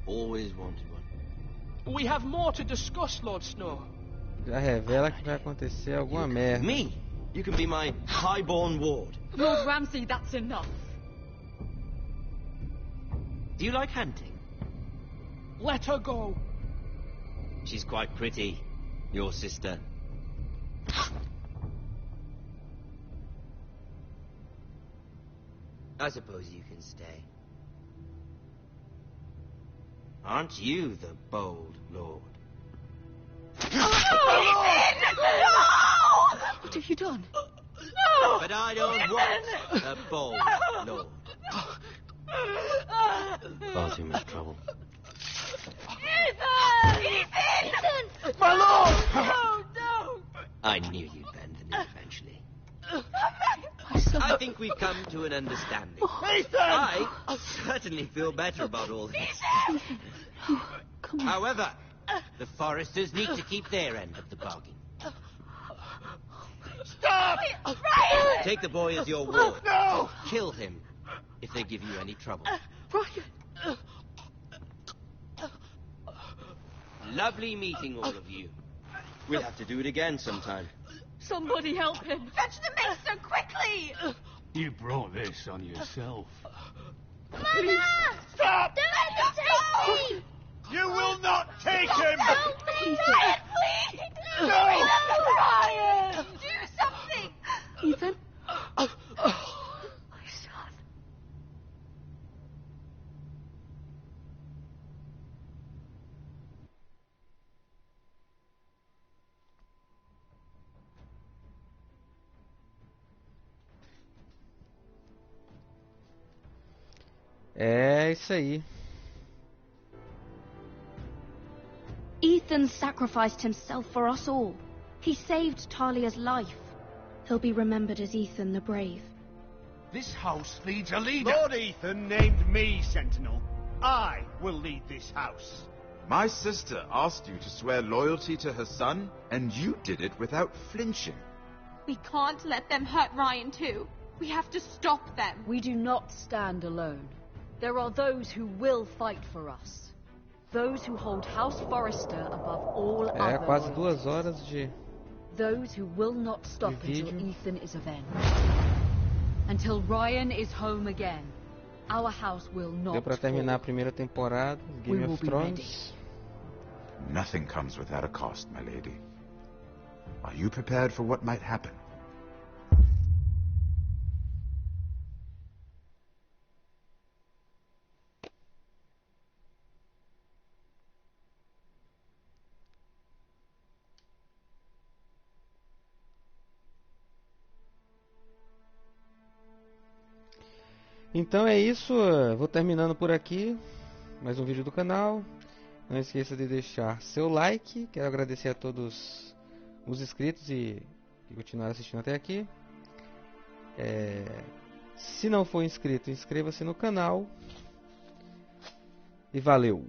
Always wanted one. We have more to discuss, Lord Snow. Já revela que vai acontecer alguma merda. Me? You can be my highborn ward. Lord Ramsay, that's enough. Do you like hunting? Let her go. She's quite pretty, your sister. I suppose you can stay. Aren't you the bold lord? What have you done? But I don't want a bold lord. Far too much trouble. Ethan! My lord! No, no! I knew you'd bend the knee eventually. I think we've come to an understanding. Ethan! I certainly feel better about all this. However, the foresters need to keep their end of the bargain. Stop! Ryan! Take the boy as your ward. No! Kill him if they give you any trouble. Ryan! Lovely meeting all of you. We'll have to do it again sometime. Somebody help him! Fetch the maester quickly! You brought this on yourself. Mother! Stop! Don't let him take me! You will not take him! Help me! Ryan, please! No! Ryan! Do something! Ethan? My son. É isso aí. Ethan sacrificed himself for us all. He saved Talia's life. He'll be remembered as Ethan the Brave. This house needs a leader. Lord Ethan named me Sentinel. I will lead this house. My sister asked you to swear loyalty to her son, and you did it without flinching. We can't let them hurt Ryan too. We have to stop them. We do not stand alone. There are those who will fight for us. Those who hold House Forrester above all É other quase loyalties. 2 horas de Those who will not stop vídeo. until Ethan is avenged. Until Ryan is home again. Our house will not Deu pra terminar a primeira temporada, We Game will of be Thrones. Nothing comes without a cost, my lady. Are you prepared for what might happen? Então é isso, vou terminando por aqui. Mais um vídeo do canal. Não esqueça de deixar seu like. Quero agradecer a todos os inscritos e que continuaram assistindo até aqui. Se não for inscrito, inscreva-se no canal. E valeu!